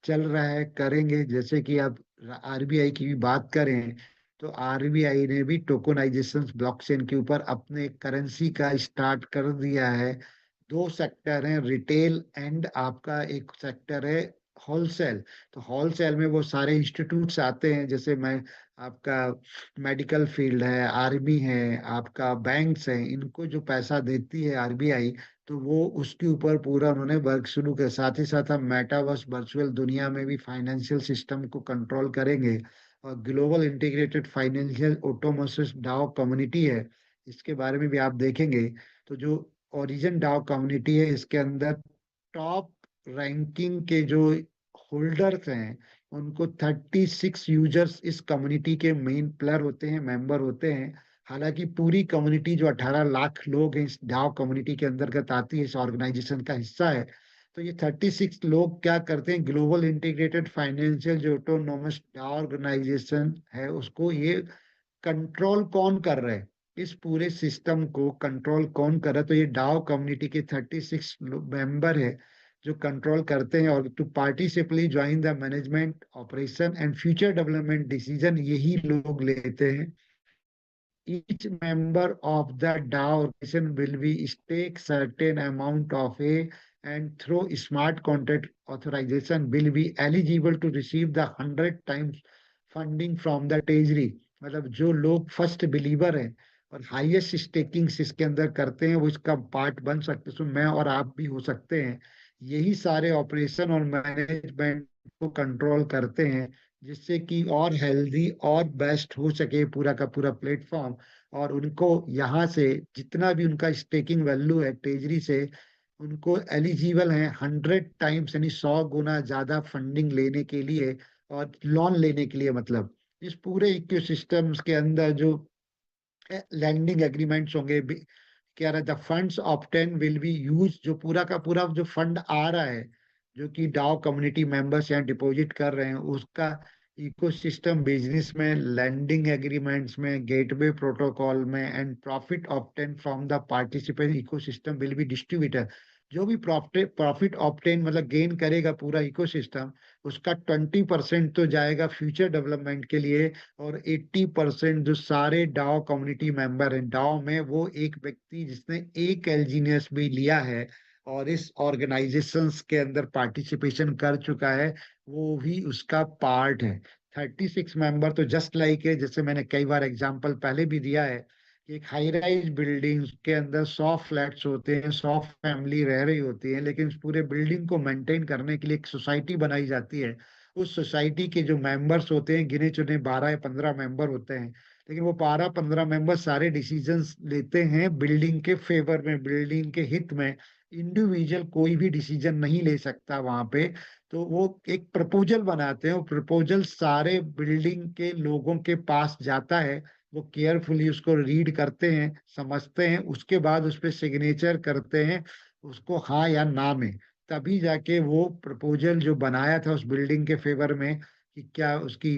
चल रहा है, करेंगे। जैसे कि आप आरबीआई की भी बात करें तो आरबीआई ने भी टोकनाइजेशन ब्लॉकचेन के ऊपर अपने करेंसी का स्टार्ट कर दिया है। दो सेक्टर हैं, रिटेल एंड आपका एक सेक्टर है होलसेल। तो होलसेल में वो सारे इंस्टीट्यूट्स आते हैं, जैसे मैं आपका मेडिकल फील्ड है, आर्मी है, आपका बैंक्स है, इनको जो पैसा देती है आरबीआई, तो वो उसके ऊपर पूरा उन्होंने वर्क शुरू किया। साथ ही साथ हम मेटावर्स वर्चुअल दुनिया में भी फाइनेंशियल सिस्टम को कंट्रोल करेंगे। और global integrated financial automation DAO community है, इसके बारे में भी आप देखेंगे। तो जो ओरिजिन डाओ कम्युनिटी है, इसके अंदर टॉप रैंकिंग के जो होल्डर्स हैं, उनको 36 यूजर्स इस कम्युनिटी के मेन प्लेयर होते हैं, मेंबर होते हैं। हालांकि पूरी कम्युनिटी जो 18 लाख लोग हैं इस डाओ कम्युनिटी के अंतर्गत आती है, इस ऑर्गेनाइजेशन का हिस्सा है। तो ये 36 लोग क्या करते हैं, ग्लोबल इंटीग्रेटेड फाइनेंशियल जो ऑटोनोमस डाओ ऑर्गेनाइजेशन है उसको ये कंट्रोल कौन कर रहे हैं, इस पूरे सिस्टम को कंट्रोल कौन कर रहा है। तो ये डाओ कम्युनिटी के 36 मेंबर है जो कंट्रोल करते हैं। और to participally join the management operation and future development decision यही लोग लेते हैं। each member of the DAO organization will be stake certain amount of a, and through smart contract authorization will be eligible to receive the 100 times funding from the treasury। मतलब जो लोग फर्स्ट बिलीवर हैं और हाईएस्ट स्टेकिंग इसके अंदर करते हैं वो इसका पार्ट बन सकते हैं। तो मैं और आप भी हो सकते हैं। यही सारे ऑपरेशन और मैनेजमेंट को कंट्रोल करते हैं, जिससे कि और हेल्दी और बेस्ट हो सके पूरा का पूरा प्लेटफॉर्म। और उनको यहाँ से जितना भी उनका स्टेकिंग वैल्यू है ट्रेजरी से, उनको एलिजिबल है 100 टाइम्स यानी 100 गुना ज्यादा फंडिंग लेने के लिए और लोन लेने के लिए। मतलब इस पूरे इकोसिस्टम्स के अंदर जो लैंडिंग एग्रीमेंट्स होंगे, क्या रहता, funds obtain will be use, जो पूरा का पूरा जो फंड आ रहा है जो कि डाओ कम्युनिटी मेंबर्स यहाँ डिपॉजिट कर रहे हैं, उसका इकोसिस्टम बिजनेस में, लैंडिंग एग्रीमेंट्स में, गेटवे प्रोटोकॉल में and profit obtain from the participant ecosystem will be distributor. जो भी प्रॉफिट प्रॉफिट ऑब्टेन मतलब गेन करेगा पूरा इकोसिस्टम, उसका 20% तो जाएगा फ्यूचर डेवलपमेंट के लिए। और 80% जो सारे डाओ कम्युनिटी मेंबर हैं डाओ में, वो एक व्यक्ति जिसने एक एलजीनियस भी लिया है और इस ऑर्गेनाइजेशंस के अंदर पार्टिसिपेशन कर चुका है, वो भी उसका पार्ट है। 36 मेंबर तो जस्ट लाइक है, जैसे मैंने कई बार एग्जांपल पहले भी दिया है कि एक हाई राइज बिल्डिंग के अंदर 100 फ्लैट्स होते हैं, 100 फैमिली रह रही होती है, लेकिन इस पूरे बिल्डिंग को मेंटेन करने के लिए एक सोसाइटी बनाई जाती है। उस सोसाइटी के जो मेंबर्स होते हैं गिने चुने 12 या 15 मेंबर होते हैं, लेकिन वो 12-15 मेंबर सारे डिसीजंस लेते हैं बिल्डिंग के फेवर में, बिल्डिंग के हित में। इंडिविजुअल कोई भी डिसीजन नहीं ले सकता वहां पे। तो वो एक प्रपोजल बनाते हैं, वो प्रपोजल सारे बिल्डिंग के लोगों के पास जाता है। वो केयरफुली उसको रीड करते हैं, समझते हैं, उसके बाद उस पर सिग्नेचर करते हैं उसको हाँ या ना में। तभी जाके वो प्रपोजल जो बनाया था उस बिल्डिंग के फेवर में, कि क्या उसकी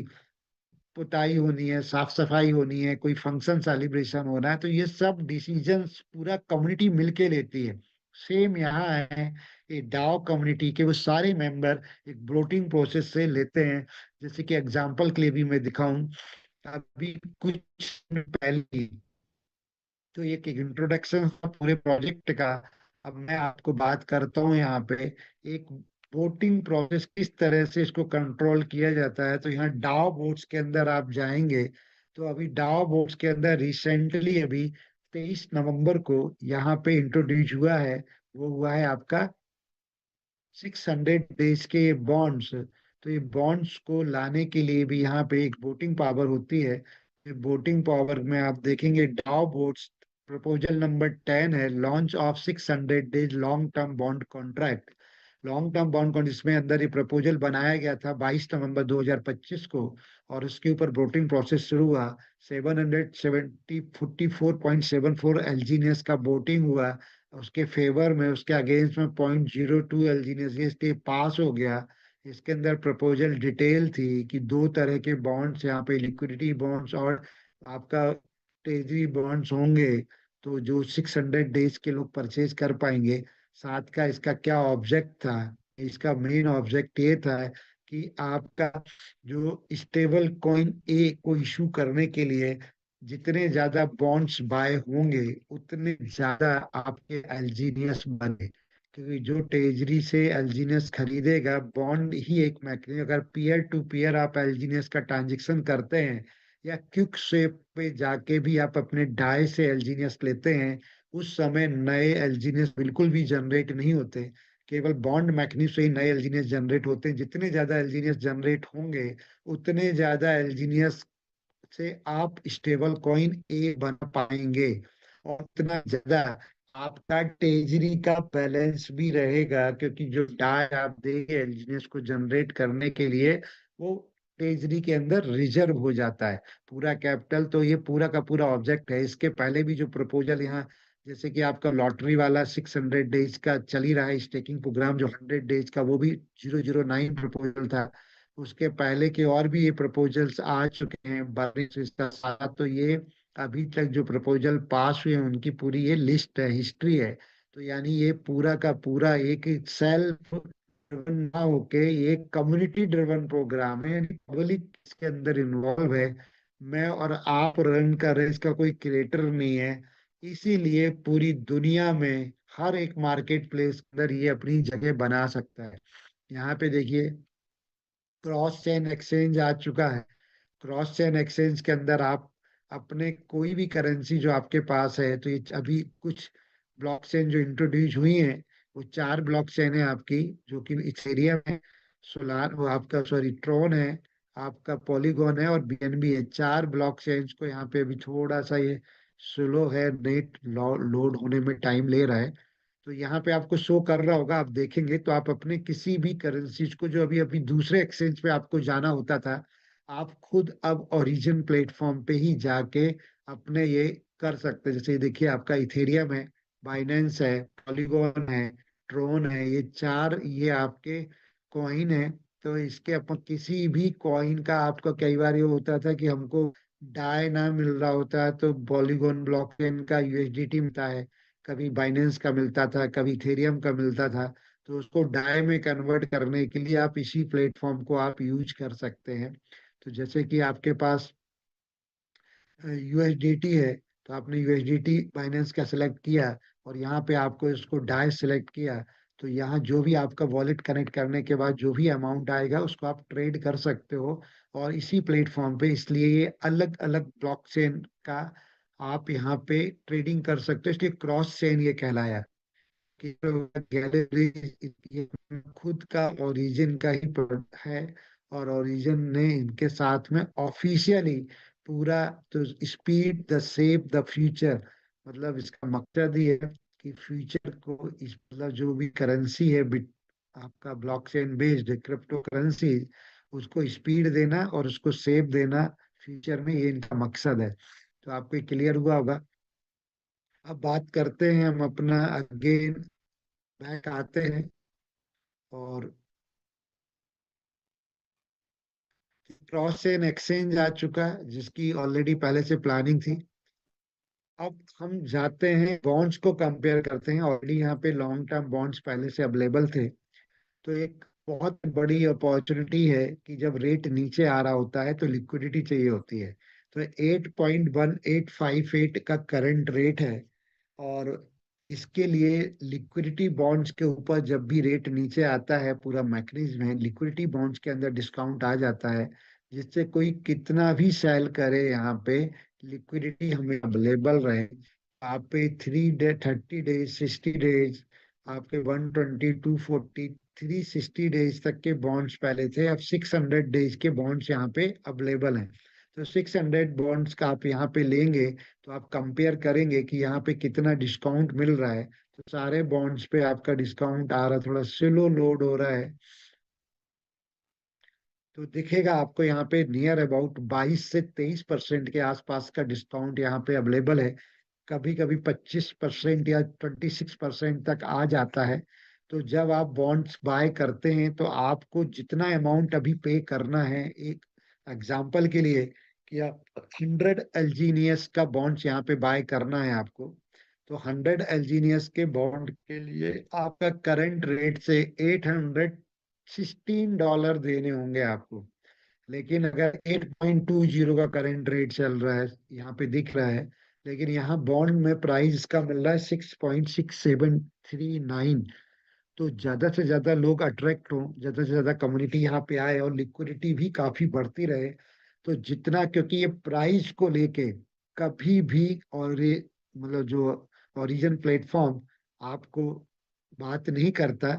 पुताई होनी है, साफ सफाई होनी है, कोई फंक्शन सेलिब्रेशन होना है, तो ये सब डिसीजंस पूरा कम्युनिटी मिलके लेती है। सेम यहाँ है, ये डाओ कम्युनिटी के वो सारे मेंबर एक वोटिंग प्रोसेस से लेते हैं। जैसे कि एग्जांपल के लिए भी मैं दिखाऊं, अभी कुछ दिन पहले ही, तो एक इंट्रोडक्शन पूरे प्रोजेक्ट का। अब मैं आपको बात करता हूँ यहाँ पे एक वोटिंग प्रोसेस किस तरह से इसको कंट्रोल किया जाता है। तो यहाँ डाओ बोर्ड्स के अंदर आप जाएंगे, तो अभी डाओ बोर्ड्स के अंदर रिसेंटली अभी 23 नवंबर को यहाँ पे इंट्रोड्यूस हुआ है, वो हुआ है आपका 600 डेज के ये बॉन्ड्स। तो ये बॉन्ड्स को लाने के लिए भी यहाँ पे एक वोटिंग पावर होती है। वोटिंग पावर में आप देखेंगे डाओ बोर्ड्स प्रपोजल नंबर 10 है, launch of 600 days long term bond contract. Long term bond contract, इसमें अंदर ये प्रपोजल बनाया गया था 22 नवंबर 2025 को, और उसके ऊपर वोटिंग प्रोसेस शुरू हुआ। 744.74 एलजीनियस का वोटिंग हुआ उसके फेवर में, उसके अगेंस्ट में 0.02 एलजीनियस, ये पास हो गया। इसके अंदर प्रपोजल डिटेल थी कि दो तरह के बॉन्ड्स यहाँ पे, लिक्विडिटी बॉन्ड्स और आपका ट्रेजरी बॉन्ड्स होंगे, तो जो 600 डेज के लोग परचेज कर पाएंगे। साथ का इसका क्या ऑब्जेक्ट था, इसका मेन ऑब्जेक्ट ये था कि आपका जो स्टेबल कॉइन ए को इशू करने के लिए जितने ज्यादा बॉन्ड्स बाय होंगे उतने ज्यादा आपके एल्जीनियस बने, क्योंकि जो ट्रेजरी से एल्जीनियस खरीदेगा, बॉन्ड ही एक मैकेनिज्म, अगर पीयर टू पीयर आप एल्जीनियस का ट्रांजेक्शन करते हैं या क्विक स्वेप पे जाके भी आप अपने डाई से एल्जीनियस लेते हैं, उस समय नए एल्जीनियस बिल्कुल भी जनरेट नहीं होते। केवल बॉन्ड मैकेनिज्म से ही नए एल्जीनियस जनरेट होते हैं। जितने ज्यादा एल्जीनियस जनरेट होंगे उतने ज्यादा एल्जीनियस से आप स्टेबल कॉइन ए बना पाएंगे, और उतना ज्यादा आपका ट्रेजरी का बैलेंस भी रहेगा, क्योंकि जो डाई आप देंगे एल्जीनियस को जनरेट करने के लिए, वो ट्रेजरी के अंदर रिजर्व हो जाता है पूरा कैपिटल। तो ये पूरा का पूरा ऑब्जेक्ट है। इसके पहले भी जो प्रपोजल यहाँ, जैसे कि आपका लॉटरी वाला 600 डेज का चल ही रहा है स्टेकिंग प्रोग्राम, जो 100 डेज का, वो भी 009 प्रपोजल था। उसके पहले के और भी ये प्रपोजल्स आ चुके हैं 12 से 7। तो ये अभी तक जो प्रपोजल पास हुए हैं उनकी पूरी ये लिस्ट है, हिस्ट्री है। तो यानी ये पूरा का पूरा एक सेल्फ ड्रिवन ना होके ये कम्युनिटी ड्रिवन प्रोग्राम है, यानी पब्लिक इसके अंदर इन्वॉल्व है। मैं और आप रन कर रहे हैं, इसका कोई क्रिएटर नहीं है। इसीलिए पूरी दुनिया में हर एक मार्केट प्लेस के अंदर ये अपनी जगह बना सकता है। यहाँ पे देखिए, क्रॉस चेन एक्सचेंज आ चुका है। क्रॉस चेन एक्सचेंज के अंदर आप अपने कोई भी करेंसी जो आपके पास है, तो ये अभी कुछ ब्लॉकचेन जो इंट्रोड्यूस हुई है, वो 4 ब्लॉकचेन है आपकी, जो कि इथेरियम है, सोलार, वो आपका सॉरी ट्रोन है, आपका पॉलीगॉन है और बीएनबी है। 4 ब्लॉकचेन को यहाँ पे अभी थोड़ा सा ये स्लो है, नेट लोड होने में टाइम ले रहा है। तो यहाँ पे आपको शो कर रहा होगा, आप देखेंगे तो आप अपने किसी भी करेंसीज को, जो अभी अभी दूसरे एक्सचेंज पे आपको जाना होता था, आप खुद अब ओरिजिन प्लेटफॉर्म पे ही जाके अपने ये कर सकते हैं। जैसे ये देखिए, आपका इथेरियम है, बाइनेंस है, पॉलीगॉन है, ट्रोन है, ये 4 ये आपके कॉइन है। तो इसके अपन किसी भी कॉइन का, आपका कई बार ये होता था कि हमको डाई ना मिल रहा होता है तो पॉलीगॉन ब्लॉकचेन का यूएसडीटी मिलता है, कभी बाइनेंस का मिलता था, कभी इथेरियम का मिलता था। तो उसको डाई में कन्वर्ट करने के लिए आप इसी प्लेटफॉर्म को आप यूज कर सकते हैं। तो जैसे कि आपके पास यूएसडीटी है, तो आपने यूएसडीटी बाइनेंस का सिलेक्ट किया और यहाँ पे आपको इसको डाई सिलेक्ट किया, तो यहाँ जो भी आपका वॉलेट कनेक्ट करने के बाद जो भी अमाउंट आएगा उसको आप ट्रेड कर सकते हो, और इसी प्लेटफॉर्म पे। इसलिए ये अलग अलग ब्लॉकचेन का आप यहाँ पे ट्रेडिंग कर सकते हो, इसलिए क्रॉस चेन ये कहलाया कि गैलरी ये खुद का ओरिजिन का ही प्रोडक्ट है, और ओरिजिन ने इनके साथ में ऑफिशियली पूरा, तो speed the shape the future, मतलब इसका मकसद ही है कि फ्यूचर को इस, मतलब जो भी करेंसी है बिट, आपका ब्लॉकचेन बेस्ड क्रिप्टो करेंसी, उसको स्पीड देना और उसको सेव देना फ्यूचर में, ये इनका मकसद है। तो आपको क्लियर हुआ होगा। अब बात करते हैं हम अपना अगेन, बैक आते हैं, और क्रॉस चेन एक्सचेंज आ चुका है जिसकी ऑलरेडी पहले से प्लानिंग थी। अब हम जाते हैं बॉन्ड्स को कंपेयर करते हैं। ऑलरेडी यहाँ पे लॉन्ग टर्म बॉन्ड्स पहले से अवेलेबल थे। तो एक बहुत बड़ी अपॉर्चुनिटी है कि जब रेट नीचे आ रहा होता है तो लिक्विडिटी चाहिए होती है। तो 8.1858 का करंट रेट है, और इसके लिए लिक्विडिटी बॉन्ड्स के ऊपर जब भी रेट नीचे आता है, पूरा मैकेनिज्म है, लिक्विडिटी बॉन्ड्स के अंदर डिस्काउंट आ जाता है, जिससे कोई कितना भी सेल करे यहाँ पे लिक्विडिटी हमें अवेलेबल रहे। आप पे 3 डे 30 डेज 60 डेज, आपके 120 240 360 डेज तक के बॉन्ड्स पहले थे, अब 600 डेज के बॉन्ड्स यहाँ पे अवेलेबल हैं। तो 600 बॉन्ड्स का आप यहाँ पे लेंगे तो आप कंपेयर करेंगे कि यहाँ पे कितना डिस्काउंट मिल रहा है। तो सारे बॉन्ड्स पे आपका डिस्काउंट आ रहा है, थोड़ा स्लो लोड हो रहा है। तो दिखेगा आपको यहाँ पे नियर अबाउट 22 से 23% के आसपास का डिस्काउंट यहाँ पे अवेलेबल है। कभी कभी 25% या 26% तक आ जाता है। तो जब आप बॉन्ड्स बाय करते हैं तो आपको जितना अमाउंट अभी पे करना है, एक एग्जांपल के लिए कि आप 100 एलजीनियस का बॉन्ड्स यहाँ पे बाय करना है आपको, तो 100 एलजीनियस के बॉन्ड के लिए आपका करंट रेट से $816 देने होंगे आपको। लेकिन अगर 8.20 का करंट रेट चल रहा है, यहाँ पे दिख रहा है, लेकिन यहाँ बॉन्ड में प्राइस इसका मिल रहा है 6.6739। तो ज्यादा से ज्यादा लोग अट्रैक्ट हो, ज्यादा से ज्यादा कम्युनिटी यहाँ पे आए और लिक्विडिटी भी काफी बढ़ती रहे। तो जितना, क्योंकि ये प्राइस को लेके कभी भी, और ये मतलब जो ओरिजिन प्लेटफॉर्म आपको बात नहीं करता,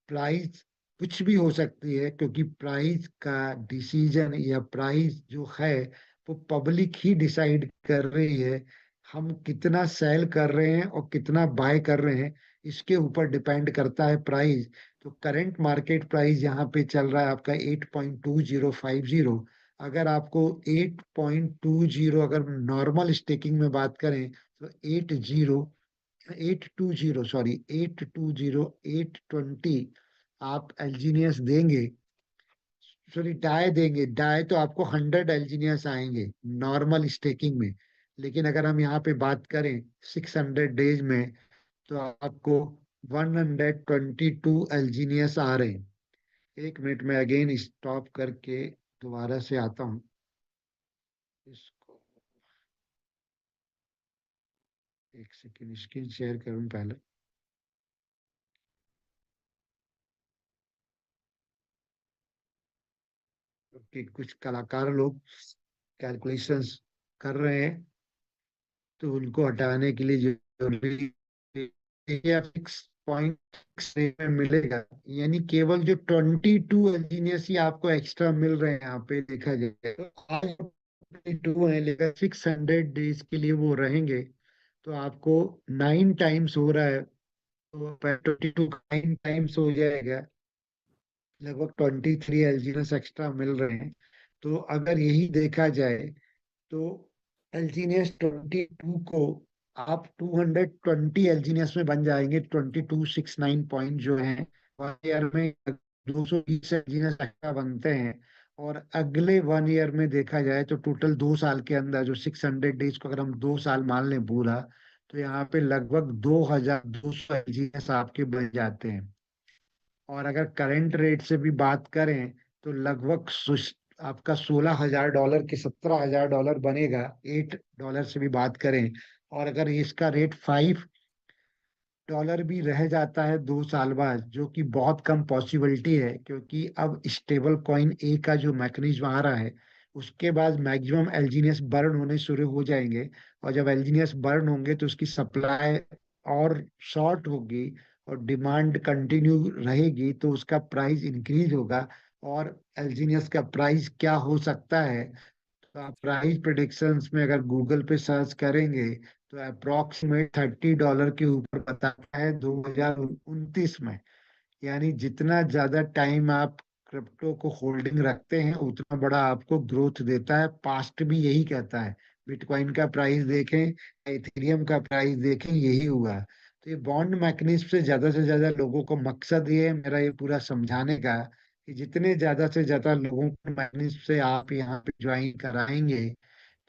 प्राइस कुछ भी हो सकती है, क्योंकि प्राइस का डिसीजन या प्राइस जो है वो पब्लिक ही डिसाइड कर रही है। हम कितना सेल कर रहे हैं और कितना बाय कर रहे हैं, इसके ऊपर डिपेंड करता है प्राइस। तो करंट मार्केट प्राइस यहाँ पे चल रहा है आपका 8.2050। अगर आपको 8.20, अगर नॉर्मल स्टेकिंग में बात करें तो 820 आप एल्जीनियस देंगे, सॉरी डाई देंगे, डाई तो आपको 100 एल्जीनियस आएंगे नॉर्मल स्टेकिंग में। लेकिन अगर हम यहाँ पे बात करें 600 डेज में, तो आपको 122 एल्जीनियस आ रहे हैं। एक मिनट में अगेन स्टॉप करके दोबारा से आता हूँ इसको। एक सेकेंड स्क्रीन शेयर करूँ पहले। क्योंकि कुछ कलाकार लोग कैलकुलेशंस कर रहे हैं, तो उनको हटाने के लिए जरूरी या 6.6 में मिलेगा। यानी केवल जो 22 एलजीनियस ही आपको एक्स्ट्रा मिल रहे हैं यहाँ पे देखा जाए तो। 22 है, लेकिन 600 डेज के लिए वो रहेंगे तो आपको 9 टाइम्स हो रहा है, तो 22 9 टाइम्स हो जाएगा, लगभग 23 एलजीनियस एक्स्ट्रा मिल रहे हैं। तो अगर यही देखा जाए तो एल्जीनियस 22 को आप 220 एल्जीनियस में बन जाएंगे। 2269 पॉइंट जो है, 1 ईयर में 220 एल्जीनियस एक्स्ट्रा बनते हैं। और अगले 1 ईयर में देखा जाए तो टोटल 2 साल के अंदर जो 600 डेज को अगर हम 2 साल मान लें पूरा, तो यहाँ पे लगभग 2200 एल्जीनियस आपके बन जाते हैं। और अगर करंट रेट से भी बात करें तो लगभग आपका $16,000 के $17,000 बनेगा, $8 से भी बात करें। और अगर इसका रेट $5 भी रह जाता है 2 साल बाद, जो कि बहुत कम पॉसिबिलिटी है, क्योंकि अब स्टेबल कॉइन ए का जो मैकेनिज्म आ रहा है, उसके बाद मैक्सिमम एल्जीनियस बर्न होने शुरू हो जाएंगे। और जब एल्जीनियस बर्न होंगे तो उसकी सप्लाई और शॉर्ट होगी और डिमांड कंटिन्यू रहेगी, तो उसका प्राइस इंक्रीज होगा। और एल्जीनियस का प्राइस क्या हो सकता है, तो आप प्राइस प्रिडिक्शंस में अगर गूगल पे सर्च करेंगे तो अप्रोक्सीमेट $30 के ऊपर बताता है 2029 में। यानी जितना ज्यादा टाइम आप क्रिप्टो को होल्डिंग रखते हैं, उतना बड़ा आपको ग्रोथ देता है। पास्ट भी यही कहता है। बिटकॉइन का प्राइस देखें, इथेरियम का प्राइस देखें, यही हुआ। तो ये बॉन्ड मैकेनिज्म से ज्यादा लोगों को, मकसद ये है मेरा ये पूरा समझाने का कि जितने ज्यादा से ज्यादा लोगों को मैकेनिज्म से आप यहाँ पे ज्वाइन कराएंगे,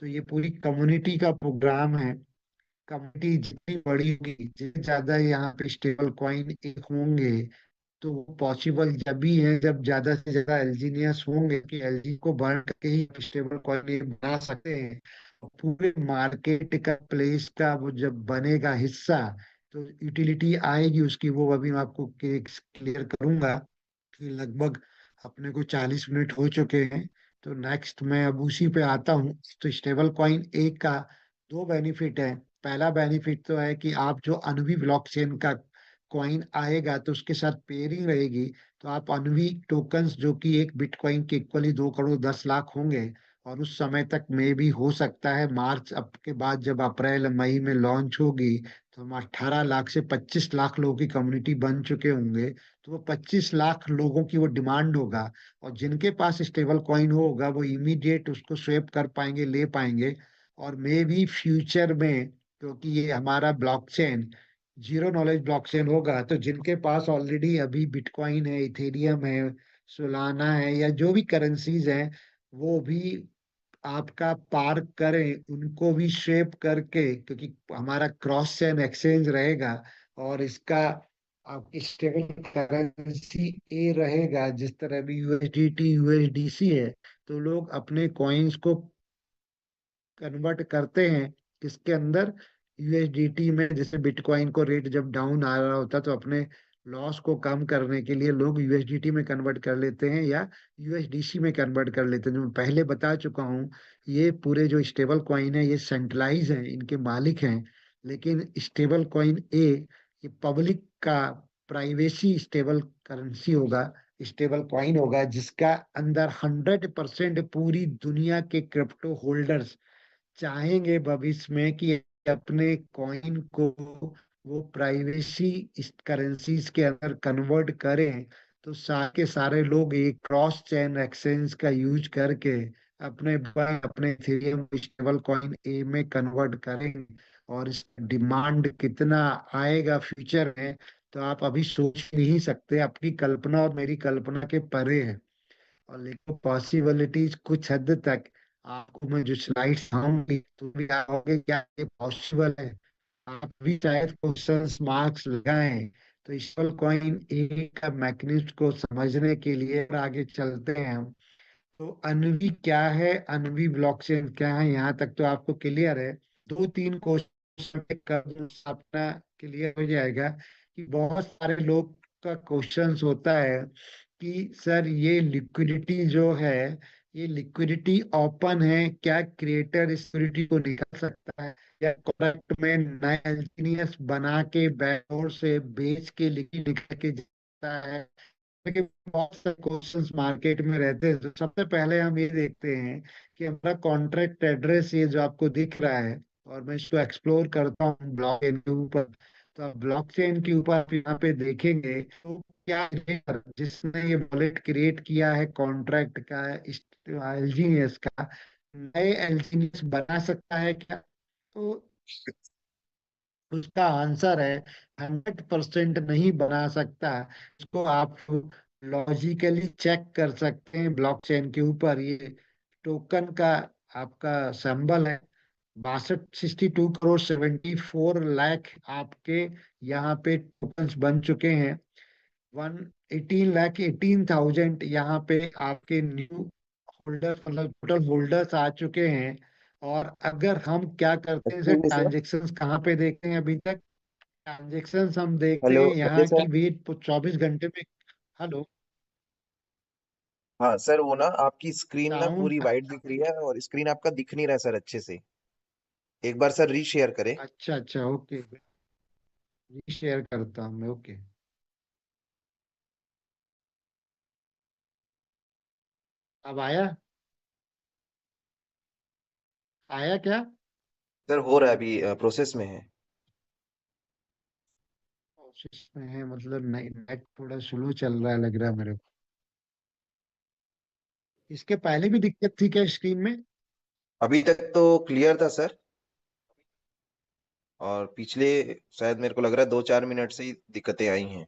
तो ये पूरी कम्युनिटी का प्रोग्राम है। कम्युनिटी जितनी बड़ी होगी, जितने ज्यादा यहाँ पे स्टेबल कॉइन एक होंगे, तो वो पॉसिबल जब भी है जब ज्यादा से ज्यादा एल्जीनियस होंगे कि एलजी को बढ़ के ही स्टेबल कॉइन बना सकते हैं। और पूरे मार्केट का प्लेस का वो जब बनेगा हिस्सा, तो यूटिलिटी आएगी उसकी, वो अभी मैं आपको क्लियर करूंगा। कि लगभग अपने को 40 मिनट हो चुके हैं, तो नेक्स्ट मैं अब उसी पे आता हूँ। तो स्टेबल कॉइन एक का दो बेनिफिट है। पहला बेनिफिट तो है कि आप जो अनवी ब्लॉकचेन का कॉइन आएगा तो उसके साथ पेयरिंग रहेगी, तो आप अनवी टोकन्स जो कि एक बिटकॉइन के इक्वली 2,10,00,000 होंगे, और उस समय तक में भी हो सकता है मार्च अब के बाद जब अप्रैल मई में लॉन्च होगी तो हम 18 लाख से 25 लाख लोगों की कम्युनिटी बन चुके होंगे। तो वो 25 लाख लोगों की वो डिमांड होगा, और जिनके पास स्टेबल कॉइन होगा वो इमीडिएट उसको स्वेप कर पाएंगे, ले पाएंगे। और मे भी फ्यूचर में, क्योंकि ये हमारा ब्लॉकचेन जीरो नॉलेज ब्लॉकचेन होगा, तो जिनके पास ऑलरेडी अभी बिटकॉइन है, इथेरियम है, सोलाना है, या जो भी करेंसीज हैं, वो भी आपका पार्क करें, उनको भी शेप करके, क्योंकि हमारा क्रॉस चेन एक्सचेंज रहेगा और इसका आपकी स्टेबल करेंसी ए रहेगा, जिस तरह भी यूएसडीटी यूएसडीसी है। तो लोग अपने कॉइन्स को कन्वर्ट करते हैं किसके अंदर, यूएसडीटी में। जैसे बिटकॉइन को रेट जब डाउन आ रहा होता है तो अपने लॉस को कम करने के लिए लोग यूएसडीटी में कन्वर्ट कर लेते हैं या यूएसडीसी में कन्वर्ट कर लेते हैं। जो मैं पहले बता चुका हूँ, ये पूरे जो स्टेबल कॉइन है ये सेंट्रलाइज हैं, इनके मालिक हैं। लेकिन स्टेबल कॉइन ए ये पब्लिक का प्राइवेसी स्टेबल करेंसी होगा, स्टेबल कॉइन होगा, जिसका अंदर 100% पूरी दुनिया के क्रिप्टो होल्डर्स चाहेंगे भविष्य में कि अपने कॉइन को वो प्राइवेसी इस करेंसीज के अंदर कन्वर्ट करें। तो सारे के सारे लोग एक क्रॉस चेन एक्सचेंज का यूज करके अपने इथेरियम स्टेबल कॉइन ए में कन्वर्ट करेंगे। और इस डिमांड कितना आएगा फ्यूचर में, तो आप अभी सोच नहीं सकते, आपकी कल्पना और मेरी कल्पना के परे है। और लेकिन पॉसिबिलिटीज कुछ हद तक, आपको मैं जो स्लाइड दिखाऊंगी तो भी आओगे क्या ये पॉसिबल है। आप भी शायद क्वेश्चंस मार्क्स लगाएं। तो स्टेबल कॉइन ए का मैकेनिज्म को समझने के लिए और आगे चलते हैं हम। तो अनवी क्या है, अनवी ब्लॉकचेन क्या है, यहाँ तक तो आपको क्लियर है। दो तीन क्वेश्चन कर अपना क्लियर हो जाएगा। कि बहुत सारे लोग का क्वेश्चंस होता है कि सर ये लिक्विडिटी जो है, ये लिक्विडिटी ओपन है, क्या क्रिएटर इस लिक्विडिटी को निकाल सकता है, या प्रोडक्ट में नया एल्जीनियस बना के बैकडोर से बेच के लिक्विड निकाल के जाता है। देखिए, बहुत से क्वेश्चंस मार्केट में रहते हैं। तो सबसे पहले हम ये देखते हैं कि हमारा कॉन्ट्रैक्ट एड्रेस ये जो आपको दिख रहा है, और मैं इसको एक्सप्लोर करता हूँ ब्लॉकचेन के ऊपर। तो आप ब्लॉकचेन के ऊपर आप यहाँ पे देखेंगे तो क्या है, जिसने ये वॉलेट क्रिएट किया है कॉन्ट्रैक्ट का, एलजीनियस का, नए एलजीनियस बना सकता है क्या? तो उसका आंसर है 100% नहीं बना सकता। इसको आप लॉजिकली चेक कर सकते हैं ब्लॉकचेन के ऊपर। ये टोकन का आपका सिंबल है। 62 करोड़ 74 लाख आपके यहाँ पे टोकन्स बन चुके हैं। 118 लाख 18,000 यहाँ पे आपके न्यू होल्डर, मतलब टोटल होल्डर्स आ चुके हैं। और अगर हम क्या करते हैं सर, एक्चुअली सर, ट्रांजेक्शन्स कहाँ पे देखते हैं अभी तक? ट्रांजेक्शन्स हम देखते हेलो हैं हेलो यहाँ सर। की वेट 24 घंटे में। हेलो। हाँ सर, वो ना आपकी स्क्रीन ना साउंड। पूरी वाइट दिख रही है और स्क्रीन आपका दिख नहीं रहा है सर अच्छे से। एक बार सर रीशेयर करें। अच्छा अच्छा, ओके, शेयर करता हूँ मैं, ओके। अब आया? आया क्या? सर हो रहा है, अभी प्रोसेस में है। कोशिश में है मतलब, नेट थोड़ा स्लो चल रहा है लग रहा है मेरे को। इसके पहले भी दिक्कत थी क्या स्क्रीन में? अभी तक तो क्लियर था सर, और पिछले शायद मेरे को लग रहा है 2-4 मिनट से ही दिक्कतें आई हैं।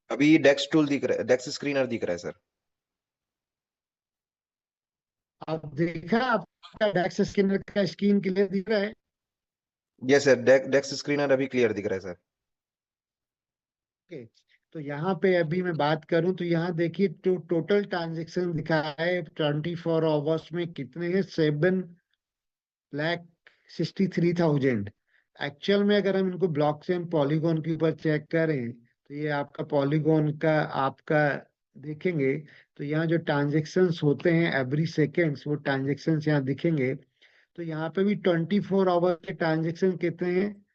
अभी डेस्क टूल दिख रहा है, डेस्क स्क्रीनर दिख रहा है सर। आप देखा आपका डैक्स स्कैनर का स्क्रीन क्लियर दिख रहा है? यस सर, डेस्क स्क्रीनर अभी क्लियर दिख रहा है सर। ओके। तो यहाँ पे अभी मैं बात करूं तो यहाँ देखिए, तो टोटल ट्रांजेक्शन दिखा है 24 आवर्स में कितने हैं, 7,63,000। एक्चुअल में अगर हम इनको ब्लॉकचेन पॉलीगॉन के ऊपर चेक करें तो ये आपका पॉलीगॉन का आपका देखेंगे, तो यहाँ जो ट्रांजेक्शन्स होते हैं एवरी सेकेंड्स, वो ट्रांजेक्शन्स यहाँ दिखेंगे। तो यहाँ पे भी 24 आवर के ट्रांजेक्शन कितने हैं,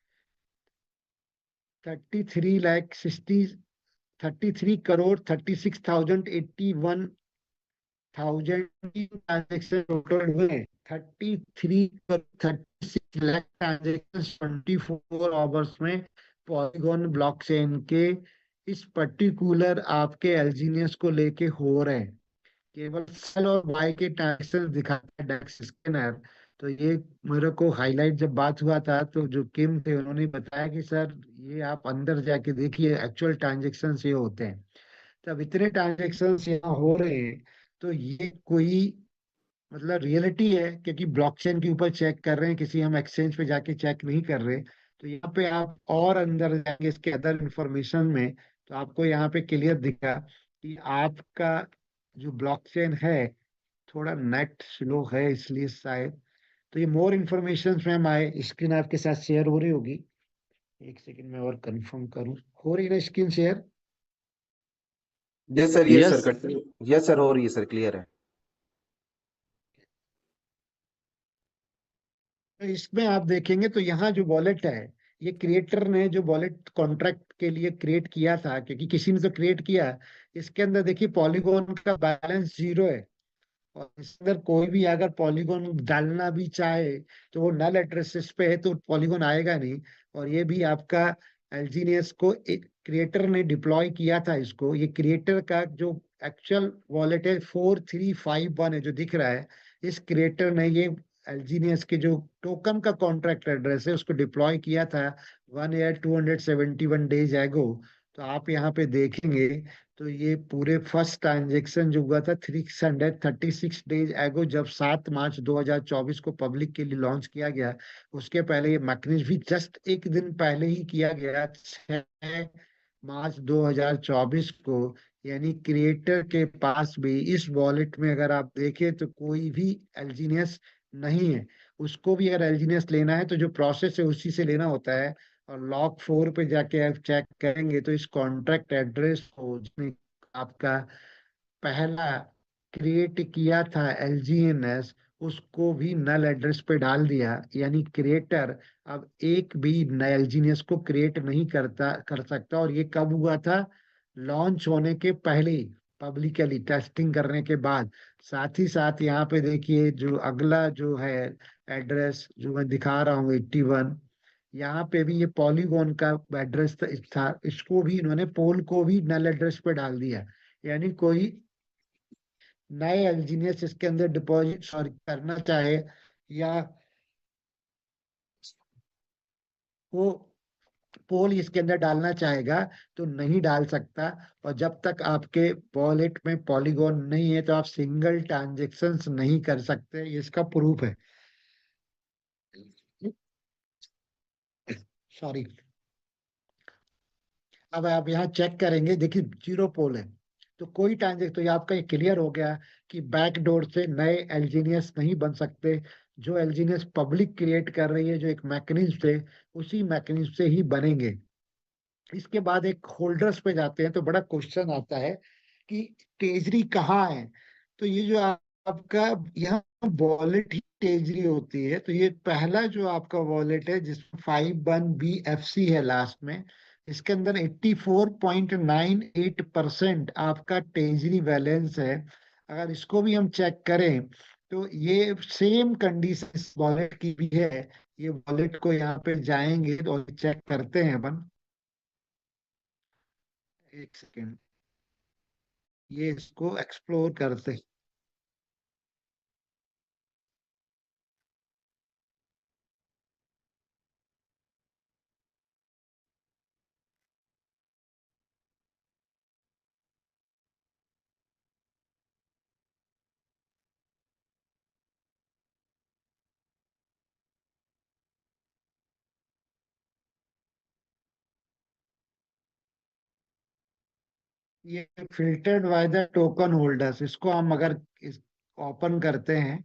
33 करोड़ 36,081 ट्रांजेक्शन टोटल हुए, 36 लाख ट्रांजेक्शन 24 आवर्स में पॉलीगॉन ब्लॉकचेन के इस पर्टिकुलर आपके एलजीनियस को लेके हो रहे हैं। केवल सेल और वाई के ट्रांजेक्शन दिखाता है डेक्स स्कैनर। तो ये मेरे को हाईलाइट जब बात हुआ था तो जो किम थे उन्होंने बताया कि सर ये आप अंदर जाके देखिए एक्चुअल ट्रांजेक्शन ये होते हैं। तो अब इतने ट्रांजेक्शन यहाँ हो रहे हैं, तो ये कोई मतलब रियलिटी है, क्योंकि ब्लॉकचेन के ऊपर चेक कर रहे हैं, किसी हम एक्सचेंज पे जाके चेक नहीं कर रहे। तो यहाँ पे आप और अंदर जाएंगे इसके अदर इंफॉर्मेशन में, तो आपको यहाँ पे क्लियर दिखा कि आपका जो ब्लॉकचेन है थोड़ा नेट स्लो है इसलिए शायद। तो ये मोर इन्फॉर्मेशन में हम आए, स्क्रीन आपके साथ शेयर हो रही होगी। एक सेकंड में और कंफर्म करूं, हो रही है ना screen share? Yes sir, yes sir, continue. Yes sir, हो रही है सर, क्लियर है। तो इसमें आप देखेंगे तो यहाँ जो वॉलेट है, ये क्रिएटर ने जो वॉलेट कॉन्ट्रैक्ट के लिए क्रिएट किया था, क्योंकि किसी ने तो क्रिएट किया। इसके अंदर देखिए पॉलीगॉन का बैलेंस 0 है, और इसके अंदर कोई भी अगर पॉलीगॉन डालना भी चाहे तो वो नल एड्रेसेस पे है तो पॉलीगॉन आएगा नहीं। और ये भी आपका एलजीनियस को एक क्रिएटर ने डिप्लॉय किया था इसको। ये क्रिएटर का जो एक्चुअल वॉलेट है 4351 है जो दिख रहा है। इस क्रिएटर ने ये एलजीनियस के जो टोकन का कॉन्ट्रैक्ट एड्रेस है उसको डिप्लॉय किया था 1 ईयर 271 डेज एगो। तो आप यहाँ पे देखेंगे तो ये पूरे फर्स्ट ट्रांजेक्शन जो हुआ था 336 डेज एगो, जब 7 मार्च 2024 को पब्लिक के लिए लॉन्च किया गया। उसके पहले ये मैकेनिज्म भी जस्ट एक दिन पहले ही किया गया, 6 मार्च 2024 को। यानी क्रिएटर के पास भी इस वॉलेट में अगर आप देखें तो कोई भी एलजीनियस नहीं है। उसको भी अगर एलजीनियस लेना है तो जो प्रोसेस है उसी से लेना होता है। और लॉग 4 पे जाके आप चेक करेंगे तो इस कॉन्ट्रैक्ट एड्रेस को जिसने आपका पहला क्रिएट किया था एलजीएनएस, उसको भी नल एड्रेस पे डाल दिया। यानी क्रिएटर अब एक भी नया एलजीनियस को क्रिएट नहीं कर सकता। और ये कब हुआ था? लॉन्च होने के पहले ही, पब्लिकली टेस्टिंग करने के बाद। साथ ही साथ यहाँ पे देखिए जो अगला जो है एड्रेस जो मैं दिखा रहा हूँ 81, यहाँ पे भी ये पॉलीगॉन का एड्रेस था। इसको भी इन्होंने पोल को भी नल एड्रेस पे डाल दिया। यानी कोई नए एलजीनियस इसके अंदर डिपॉजिट सॉरी करना चाहे या वो पोल इसके अंदर डालना चाहेगा तो नहीं डाल सकता। और जब तक आपके वॉलेट में पॉलीगॉन नहीं है तो आप सिंगल ट्रांजेक्शन्स नहीं कर सकते, ये इसका प्रूफ है। सॉरी। अब आप यहाँ चेक करेंगे, देखिए 0 पोल है। तो कोई ट्रांजेक्शन, तो ये आपका ये क्लियर हो गया कि बैकडोर से नए एलजीनियस नहीं बन सकते। जो एलजीनियस पब्लिक क्रिएट कर रही है जो एक मैकेनिज्म से, उसी मैकेनिज्म से ही बनेंगे। इसके बाद एक होल्डर्स पे जाते हैं तो बड़ा क्वेश्चन आता है कि ट्रेजरी कहाँ है। तो ये जो आपका यहाँ वॉलेट ही ट्रेजरी होती है। तो ये पहला जो आपका वॉलेट है जिसमें 51BFC है लास्ट में, इसके अंदर 84.98% आपका ट्रेजरी बैलेंस है। अगर इसको भी हम चेक करें तो ये सेम कंडीशन इस वॉलेट की भी है। ये वॉलेट को यहाँ पे जाएंगे और चेक करते हैं अपन। एक सेकेंड, ये इसको एक्सप्लोर करते हैं। ये filtered by the token holders, इसको हम अगर इस ओपन करते हैं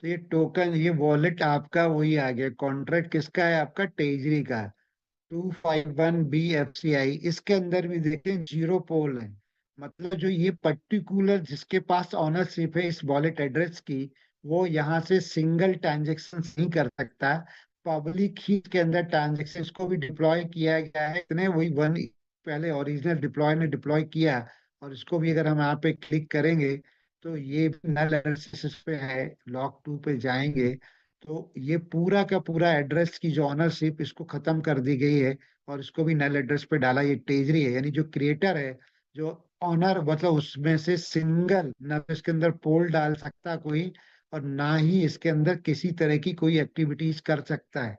तो ये टोकन, ये वॉलेट आपका वही आ गया। कॉन्ट्रैक्ट किसका है? आपका टेजरी का 251BFCI। इसके अंदर भी देखें 0 पोल है। मतलब जो ये पर्टिकुलर जिसके पास ऑनरशिप है इस वॉलेट एड्रेस की, वो यहाँ से सिंगल ट्रांजेक्शन नहीं कर सकता। पब्लिक ही के अंदर ट्रांजेक्शन को भी डिप्लॉय किया गया है। इतने वही वन पहले ओरिजिनल डिप्लॉय ने डिप्लॉय किया। और इसको भी अगर हम यहाँ पे क्लिक करेंगे तो ये भी नल एड्रेस पे है, लॉक 2 पे जाएंगे तो ये पूरा का पूरा एड्रेस की जो ऑनरशिप इसको खत्म कर दी गई है, और इसको भी नल एड्रेस पे डाला। ये टेजरी है, यानी जो क्रिएटर है, जो ऑनर, मतलब उसमें से सिंगल ना तो इसके अंदर पोल डाल सकता कोई, और ना ही इसके अंदर किसी तरह की कोई एक्टिविटीज कर सकता है।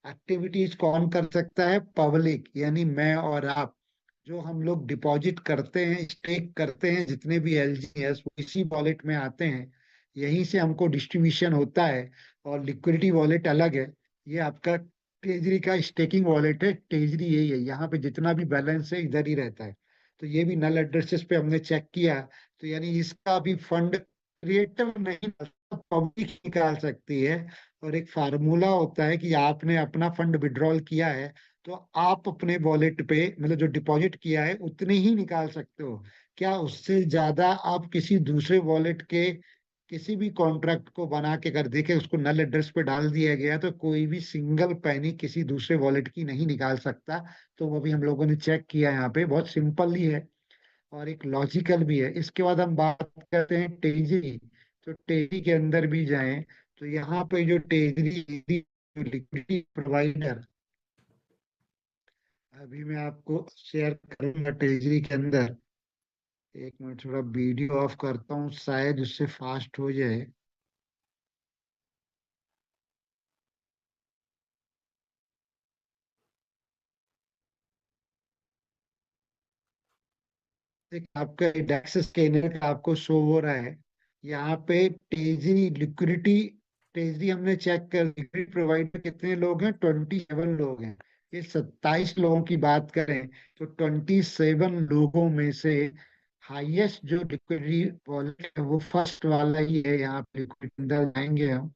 एक्टिविटीज कौन कर सकता है? पब्लिक, यानी मैं और आप। जो हम लोग डिपॉजिट करते हैं, स्टेक करते हैं, जितने भी एलजीएस वो इसी वॉलेट में आते हैं, यहीं से हमको डिस्ट्रीब्यूशन होता है। और लिक्विडिटी वॉलेट अलग है। ये आपका टेजरी का स्टेकिंग वॉलेट है, टेजरी यही है, यहाँ पे जितना भी बैलेंस है इधर ही रहता है। तो ये भी नल एड्रेसेस पे हमने चेक किया, तो यानी इसका भी फंड क्रिएटर नहीं, पब्लिक निकाल सकती है। और एक फार्मूला होता है कि आपने अपना फंड विड्रॉल किया है, तो आप अपने वॉलेट पे, मतलब जो डिपॉजिट किया है उतने ही निकाल सकते हो। क्या उससे ज्यादा आप किसी दूसरे वॉलेट के किसी भी कॉन्ट्रैक्ट को बना के कर देखे, उसको नल एड्रेस पे डाल दिया गया, तो कोई भी सिंगल पैनी किसी दूसरे वॉलेट की नहीं निकाल सकता। तो वो भी हम लोगों ने चेक किया, यहाँ पे बहुत सिंपल ही है और एक लॉजिकल भी है। इसके बाद हम बात करते हैं टेजरी। तो टेजरी के अंदर भी जाएं, तो यहाँ पे जो टेजरी लिक्विडिटी प्रोवाइडर, अभी मैं आपको शेयर करूंगा टेजरी के अंदर। एक मिनट, थोड़ा वीडियो ऑफ करता हूँ, शायद उससे फास्ट हो जाए। एक आपका डेक्स स्कैनर का आपको शो हो रहा है यहाँ पे टेजरी लिक्विडिटी। टेजरी हमने चेक कर, लिक्विडिटी प्रोवाइडर कितने लोग हैं? 27 लोग हैं। ये 27 लोगों की बात करें तो 27 लोगों में से हाईएस्ट जो लिक्विडिटी वॉलेट है वो फर्स्ट वाला ही है। यहाँ पे लिक्विडिटी अंदर जाएंगे हम,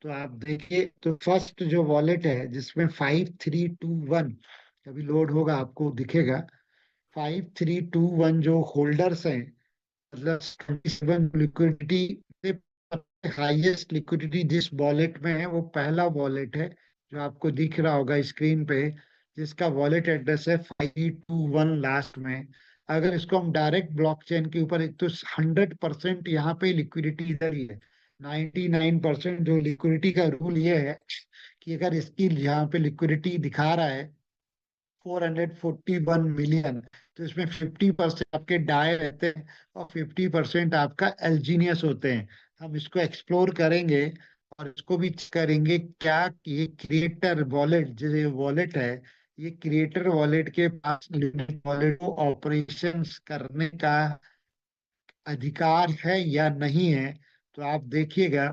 तो आप देखिए, तो फर्स्ट जो वॉलेट है जिसमें 5321, अभी लोड होगा आपको दिखेगा। 5321 जो होल्डर्स हैं, मतलब 27 लिक्विडिटी, हाईएस्ट लिक्विडिटी जिस वॉलेट में है वो पहला वॉलेट है जो आपको दिख रहा होगा स्क्रीन पे, जिसका वॉलेट एड्रेस है 521 लास्ट में। अगर इसको हम डायरेक्ट ब्लॉकचेन के ऊपर, एक तो 100% यहाँ पे लिक्विडिटी इधर ही है। 99% जो लिक्विडिटी का रूल ये है कि अगर इसकी यहाँ पे लिक्विडिटी दिखा रहा है 441 मिलियन, तो इसमें 50% आपके डाय रहते हैं और 50% आपका एल्जीनियस होते हैं। हम इसको एक्सप्लोर करेंगे और इसको भी करेंगे क्या कि ये क्रिएटर वॉलेट, जो ये वॉलेट है, ये क्रिएटर वॉलेट के पास वॉलेट को ऑपरेशंस करने का अधिकार है या नहीं है। तो आप देखिएगा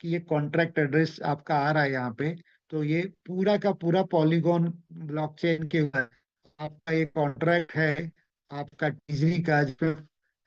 कि ये कॉन्ट्रैक्ट एड्रेस आपका आ रहा है यहाँ पे। तो ये पूरा का पूरा पॉलीगॉन ब्लॉकचेन के ऊपर आपका ये कॉन्ट्रैक्ट है, आपका टीजरी का, जिसमें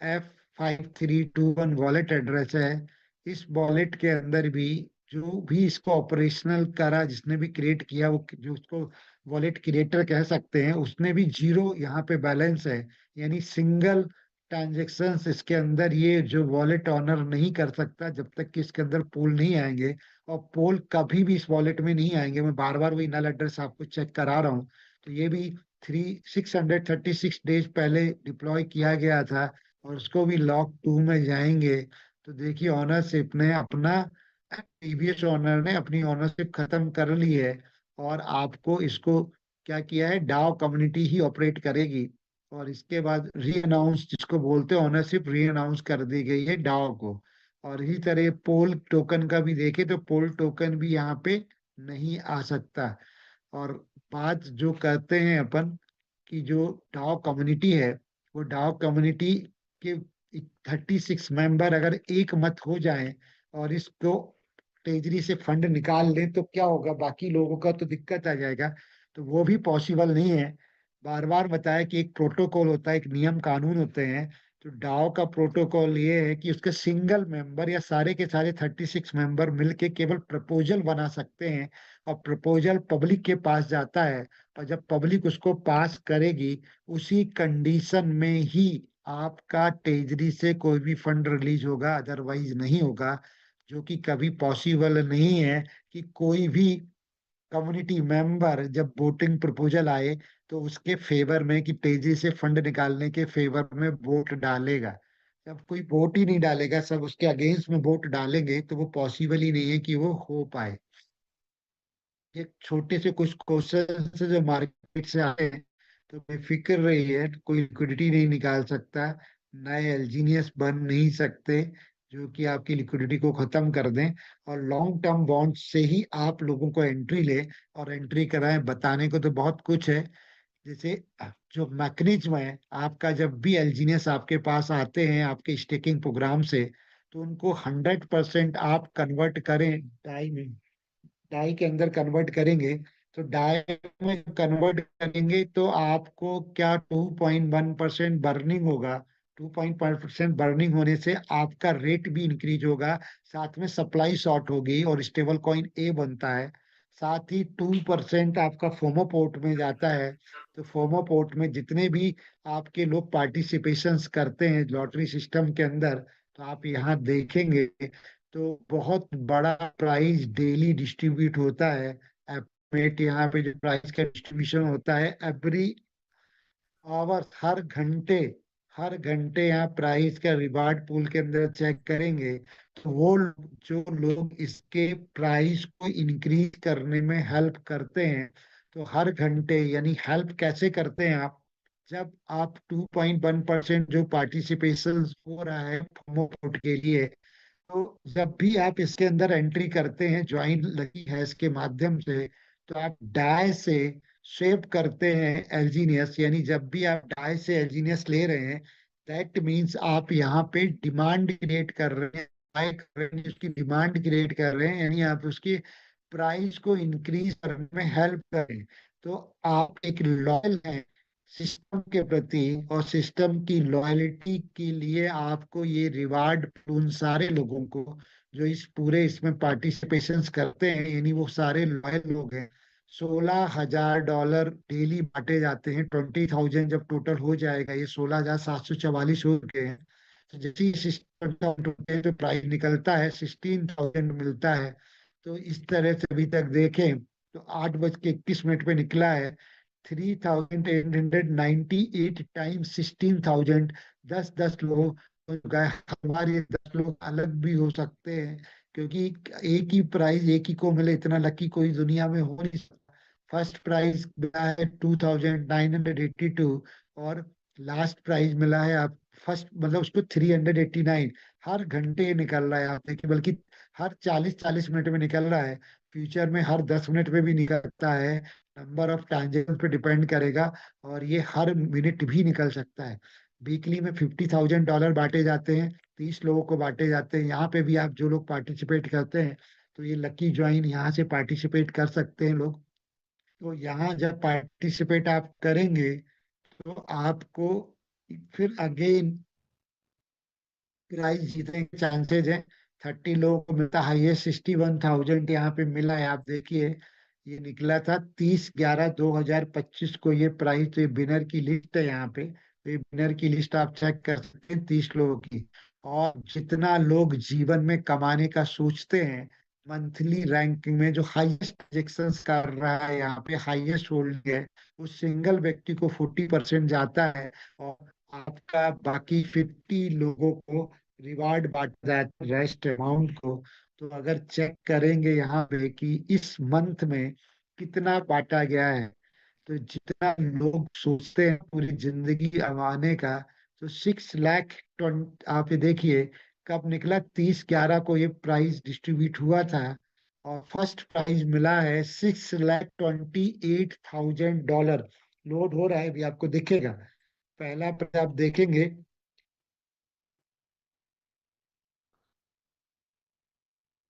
F5321 वॉलेट एड्रेस है। इस वॉलेट के अंदर भी जो भी इसको ऑपरेशनल करा, जिसने भी क्रिएट किया, वो जो उसको वॉलेट क्रिएटर कह सकते हैं, उसने भी जीरो यहाँ पे बैलेंस है। यानी सिंगल ट्रांजेक्शन्स इसके अंदर ये जो वॉलेट ऑनर नहीं कर सकता जब तक कि इसके अंदर पोल नहीं आएंगे। और पोल कभी भी इस वॉलेट में नहीं आएंगे। मैं बार बार वही नल एड्रेस आपको चेक करा रहा हूँ। तो ये भी 636 डेज पहले डिप्लॉय किया गया था, और उसको भी लॉक 2 में जाएंगे। तो देखिए, ऑनरशिप ने अपना, प्रीवियस ऑनर ने अपनी ऑनरशिप खत्म कर ली है, और आपको इसको क्या किया है, डाओ कम्युनिटी ही ऑपरेट करेगी। और इसके बाद री अनाउंस, जिसको बोलते हैं ऑनरशिप री अनाउंस कर दी गई है डाओ को। और इसी तरह पोल टोकन का भी देखें तो पोल टोकन भी यहाँ पे नहीं आ सकता। और बात जो करते हैं अपन, कि जो डाओ कम्युनिटी है, वो डाओ कम्युनिटी के 36 मेंबर अगर एक मत हो जाए और इसको ट्रेजरी से फंड निकाल लें, तो क्या होगा, बाकी लोगों का तो दिक्कत आ जाएगा। तो वो भी पॉसिबल नहीं है। बार बार बताया कि एक प्रोटोकॉल होता है, एक नियम कानून होते हैं। तो डाओ का प्रोटोकॉल ये है कि उसके सिंगल मेंबर या सारे के सारे 36 मेंबर मिलके केवल प्रपोजल बना सकते हैं, और प्रपोजल पब्लिक के पास जाता है। और जब पब्लिक उसको पास करेगी, उसी कंडीशन में ही आपका ट्रेजरी से कोई भी फंड रिलीज होगा, अदरवाइज नहीं होगा। जो कि कभी पॉसिबल नहीं है कि कोई भी कम्युनिटी मेंबर जब वोटिंग प्रपोजल आए तो उसके फेवर में, कि तेजी से फंड निकालने के फेवर में वोट डालेगा। सब कोई वोट ही नहीं डालेगा, सब उसके अगेंस्ट में वोट डालेंगे, तो वो पॉसिबल ही नहीं है कि वो हो पाए। ये छोटे से कुछ क्वेश्चन से जो मार्केट से आए हैं, तो बेफिक्र रही है, कोई लिक्विडिटी नहीं निकाल सकता, नए एलजीनियस बन नहीं सकते जो कि आपकी लिक्विडिटी को खत्म कर दें। और लॉन्ग टर्म बॉन्ड से ही आप लोगों को एंट्री ले और एंट्री कराएं। बताने को तो बहुत कुछ है, जैसे जो मैकेनिज्म है आपका, जब भी एलजीनियस आपके पास आते हैं आपके स्टेकिंग प्रोग्राम से, तो उनको 100% आप कन्वर्ट करें डाई में, डाई के अंदर कन्वर्ट करेंगे। तो डाई में कन्वर्ट करेंगे तो आपको क्या 2.1% बर्निंग होगा। 2.1% बर्निंग होने से आपका रेट भी इंक्रीज होगा, साथ में सप्लाई शॉर्ट होगी और स्टेबल कॉइन ए बनता है। साथ ही 2% आपका फोमो पोर्ट में जाता है। तो फोमो पोर्ट में जितने भी आपके लोग पार्टिसिपेशंस करते हैं लॉटरी सिस्टम के अंदर, तो आप यहाँ देखेंगे तो बहुत बड़ा प्राइस डेली डिस्ट्रीब्यूट होता है। एस्टिमेट यहाँ पे जो प्राइस का डिस्ट्रीब्यूशन होता है एवरी आवर, हर घंटे यहाँ प्राइस का रिवार्ड पूल के अंदर चेक करेंगे, तो वो जो लोग इसके प्राइस को इंक्रीज करने में हेल्प करते हैं, तो हर घंटे यानी हेल्प कैसे करते हैं आप, जब आप 2.1% जो पार्टिसिपेशन हो रहा है प्रोमो कोड के लिए, तो जब भी आप इसके अंदर एंट्री करते हैं, ज्वाइन लगी है इसके माध्यम से, तो आप डाई से स्वेप करते हैं एलजीनियस, यानी जब भी आप डाई से एलजीनियस ले रहे हैं, दैट मीन्स आप यहाँ पे डिमांड क्रिएट कर रहे हैं, बाय कर रहे हैं, उसकी डिमांड क्रिएट कर रहे हैं, यानी आप उसकी प्राइस को इंक्रीज करने में हेल्प कर रहे हैं। तो आप एक लॉयल हैं सिस्टम के प्रति, और सिस्टम की लॉयल्टी के लिए आपको ये रिवार्ड उन सारे लोगों को जो इस पूरे इसमें पार्टिसिपेशन करते हैं, यानी वो सारे लॉयल लोग हैं। $16,000 डेली बांटे जाते हैं। 20,000 जब टोटल हो जाएगा, ये 16,744 हो गए हैं। तो जैसे ही सिस्टम जो प्राइस निकलता है 16,000 मिलता है। तो इस तरह से अभी तक देखें तो 8:21 पे निकला है। 3,898 टाइम्स 16,000, 10-10 लोग हो चुका है। हमारे 10 लोग अलग भी हो सकते हैं, क्योंकि एक ही प्राइस एक ही को मिले इतना लकी कोई दुनिया में हो नहीं सकता। फर्स्ट प्राइज मिला है 2,982, और लास्ट प्राइज मिला है आप फर्स्ट मतलब उसको 389। हर घंटे निकल रहा है, आप देखिए, बल्कि हर 40-40 मिनट में निकल रहा है। फ्यूचर में हर 10 मिनट में भी निकल सकता है, नंबर ऑफ ट्रांजेक्शन पे डिपेंड करेगा। और ये हर मिनट भी निकल सकता है। वीकली में $50,000 बांटे जाते हैं, 30 लोगों को बांटे जाते हैं। यहाँ पे भी आप जो लोग पार्टिसिपेट करते हैं, तो ये लकी ज्वाइन यहाँ से पार्टिसिपेट कर सकते हैं लोग। तो यहाँ जब पार्टिसिपेट आप करेंगे, तो आपको फिर अगेन प्राइज जीतने के चांसेस हैं। 30 लोगों को मिलता, हाईएस्ट 61,000 यहाँ पे मिला है। आप देखिए, ये निकला था 30/11/2025 को ये प्राइस। तो ये विनर की लिस्ट है यहाँ पे, तो ये विनर की लिस्ट आप चेक कर सकते हैं 30 लोगों की। और जितना लोग जीवन में कमाने का सोचते हैं, मंथली रैंकिंग में जो हाईएस्ट प्रोजेक्शंस कर रहा है यहाँ पे, हाईएस्ट होल्डिंग है, उस सिंगल व्यक्ति को 40% जाता है। और आपका बाकी 50 लोगों को रिवार्ड बांटा जाता है रेस्ट अमाउंट को। तो अगर चेक करेंगे यहाँ पे कि इस मंथ में कितना बांटा गया है, तो जितना लोग सोचते हैं पूरी जिंदगी कमाने का, तो 6 लाख आप ये देखिए कब निकला, 30/11 को ये प्राइस डिस्ट्रीब्यूट हुआ था। और फर्स्ट प्राइज मिला है $6,28,000। लोड हो रहा है, अभी आपको दिखेगा। पहला प्राइज आप देखेंगे,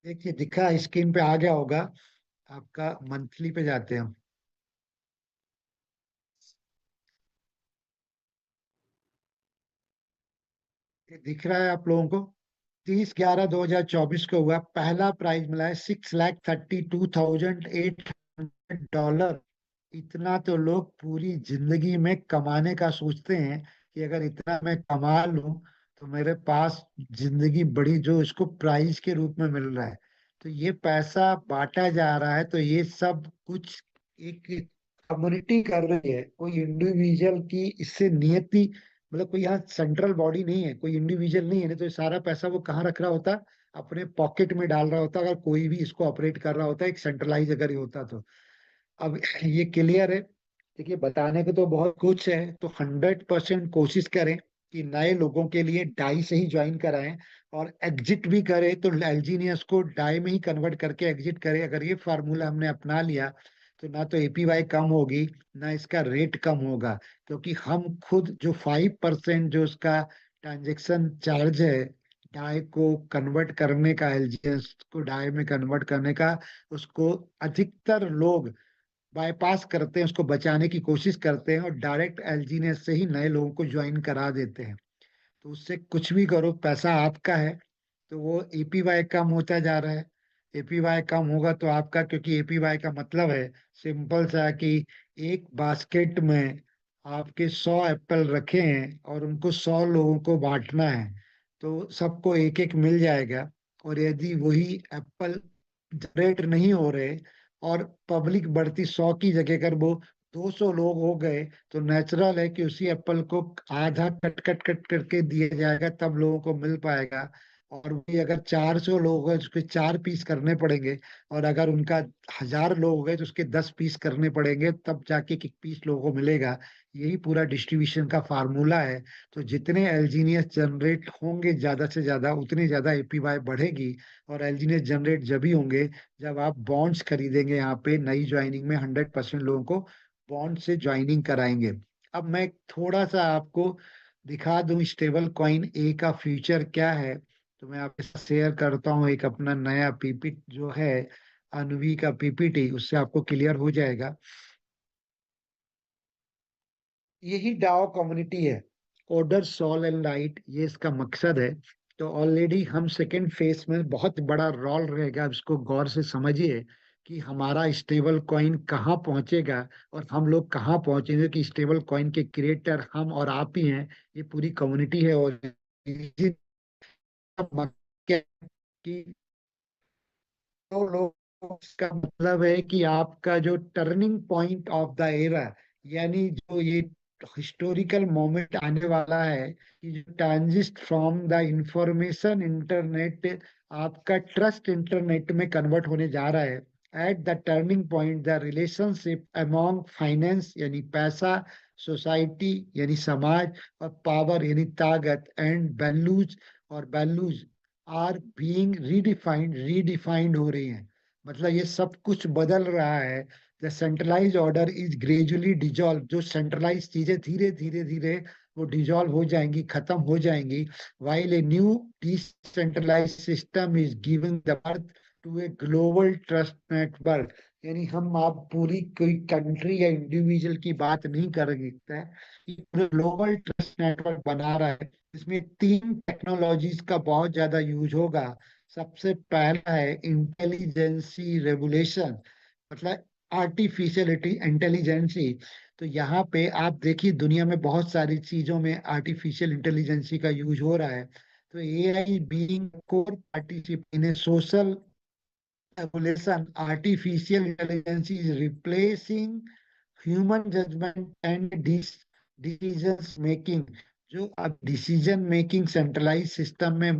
देखिए दिखा स्क्रीन पे आ गया होगा आपका। मंथली पे जाते हैं हम, ये दिख रहा है आप लोगों को। 30/11/2024 को हुआ, पहला प्राइज मिला है $6,32,800। इतना तो लोग पूरी जिंदगी में कमाने का सोचते हैं कि अगर इतना मैं कमा लूं, तो मेरे पास जिंदगी बड़ी, जो इसको प्राइज के रूप में मिल रहा है। तो ये पैसा बांटा जा रहा है, तो ये सब कुछ एक कम्युनिटी कर रही है, कोई इंडिविजुअल की इससे नियति मतलब कोई यहाँ सेंट्रल बॉडी नहीं है, कोई इंडिविजुअल नहीं है, नहीं तो ये सारा पैसा वो कहाँ रख रहा होता, अपने पॉकेट में डाल रहा होता, अगर कोई भी इसको ऑपरेट कर रहा होता, एक सेंट्रलाइज अगर ये होता तो। अब ये क्लियर है। देखिए, बताने को तो बहुत कुछ है, तो 100% कोशिश करें कि नए लोगों के लिए डाई से ही ज्वाइन कराएं, और एग्जिट भी करें तो एलजीनियस को डाई में ही कन्वर्ट करके एग्जिट करें। अगर ये फार्मूला हमने अपना लिया तो ना तो एपीवाई कम होगी, ना इसका रेट कम होगा, क्योंकि हम खुद जो 5% जो उसका ट्रांजेक्शन चार्ज है डाई को कन्वर्ट करने का, एलजीएस को डाई में कन्वर्ट करने का, उसको अधिकतर लोग बाईपास करते हैं, उसको बचाने की कोशिश करते हैं और डायरेक्ट एलजीनेस से ही नए लोगों को ज्वाइन करा देते हैं। तो उससे कुछ भी करो, पैसा आपका है, तो वो एपीवाई कम होता जा रहा है। एपीवाई कम होगा तो आपका, क्योंकि एपीवाई का मतलब है सिंपल सा कि एक बास्केट में आपके 100 एप्पल रखे हैं और उनको 100 लोगों को बांटना है, तो सबको एक एक मिल जाएगा। और यदि वही एप्पल जनरेट नहीं हो रहे और पब्लिक बढ़ती 100 की जगह अगर वो 200 लोग हो गए, तो नेचुरल है कि उसी एप्पल को आधा कट कट कट करके दिया जाएगा, तब लोगों को मिल पाएगा। और वही अगर 400 लोग हैं तो उसके 4 पीस करने पड़ेंगे, और अगर उनका 1000 लोग हैं तो उसके 10 पीस करने पड़ेंगे, तब जाके एक पीस लोगों को मिलेगा। यही पूरा डिस्ट्रीब्यूशन का फार्मूला है। तो जितने एल्जीनियस जनरेट होंगे ज्यादा से ज्यादा, उतनी ज्यादा एपीवाई बढ़ेगी। और एल्जीनियस जनरेट जब ही होंगे जब आप बॉन्ड्स खरीदेंगे, यहाँ पे नई ज्वाइनिंग में 100% लोगों को बॉन्ड से ज्वाइनिंग कराएंगे। अब मैं थोड़ा सा आपको दिखा दूं स्टेबल कॉइन ए का फ्यूचर क्या है, तो मैं आपके साथ शेयर करता हूँ एक अपना नया पीपी जो है, अनवी का पीपीटी, उससे आपको क्लियर हो जाएगा। यही डाओ कम्युनिटी है, ऑर्डर सॉल एंड लाइट, ये इसका मकसद है। तो ऑलरेडी हम सेकेंड फेज में, बहुत बड़ा रोल रहेगा, अब इसको गौर से समझिए कि हमारा स्टेबल कॉइन कहाँ पहुंचेगा और हम लोग कहाँ पहुंचेंगे, कि स्टेबल कॉइन के क्रिएटर हम और आप ही हैं, ये पूरी कम्युनिटी है। और कि तो लोग, इसका मतलब है कि आपका जो turning point of the era, यानी जो ये हिस्टोरिकल मोमेंट आने वाला है, कि जो ट्रांजिस्ट फ्रॉम द इंफॉर्मेशन इंटरनेट आपका ट्रस्ट इंटरनेट में कन्वर्ट होने जा रहा है। At the turning point the relationship among finance यानी पैसा, सोसाइटी यानी समाज, और पावर यानी ताकत, एंड वैल्यूज और वैल्यूज आर बीइंग रीडिफाइंड हो रही हैं। मतलब ये सब कुछ बदल रहा है। The centralise order is gradually dissolve, जो सेंट्रलाइज चीजें धीरे धीरे धीरे वो डिजॉल्व हो जाएंगी, खत्म हो जाएंगी। While a new decentralise system is giving the birth to a global trust network. यानी हम आप पूरी कोई कंट्री या इंडिविजुअल की बात नहीं कर रहे, ग्लोबल ट्रस्ट नेटवर्क बना रहा है। इसमें 3 टेक्नोलॉजीज का बहुत ज्यादा यूज होगा। सबसे पहला है इंटेलिजेंसी रेगुलेशन, मतलब आर्टिफिशियल इंटेलिजेंसी। तो यहाँ पे आप देखिए दुनिया में बहुत सारी चीजों में आर्टिफिशियल इंटेलिजेंसी का यूज हो रहा है। तो AI being core participate in a social regulation, artificial intelligence is replacing human judgement and decision making. जो अब डिसीजन मेकिंग सेंट्रलाइज सिस्टम में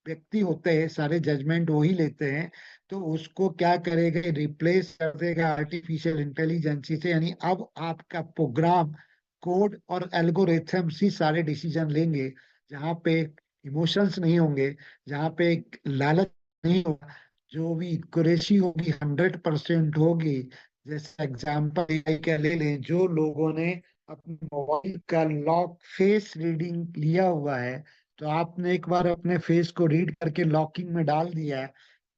व्यक्ति होते हैं, सारे जजमेंट वही लेते हैं, तो उसको क्या करेगा, रिप्लेस कर देगा आर्टिफिशियल इंटेलिजेंसी से। यानी अब आपका प्रोग्राम, कोड और एल्गोरिथम्स ही सारे डिसीजन लेंगे, जहाँ पे इमोशंस नहीं होंगे, जहाँ पे लालच नहीं होगा, जो भी इक्युरेसी होगी 100% होगी। जैसे एग्जाम्पल एआई का ले लें, जो लोगों ने अपने मोबाइल का लॉक फेस रीडिंग लिया हुआ है, तो आपने एक बार अपने फेस को रीड करके लॉकिंग में डाल दिया है,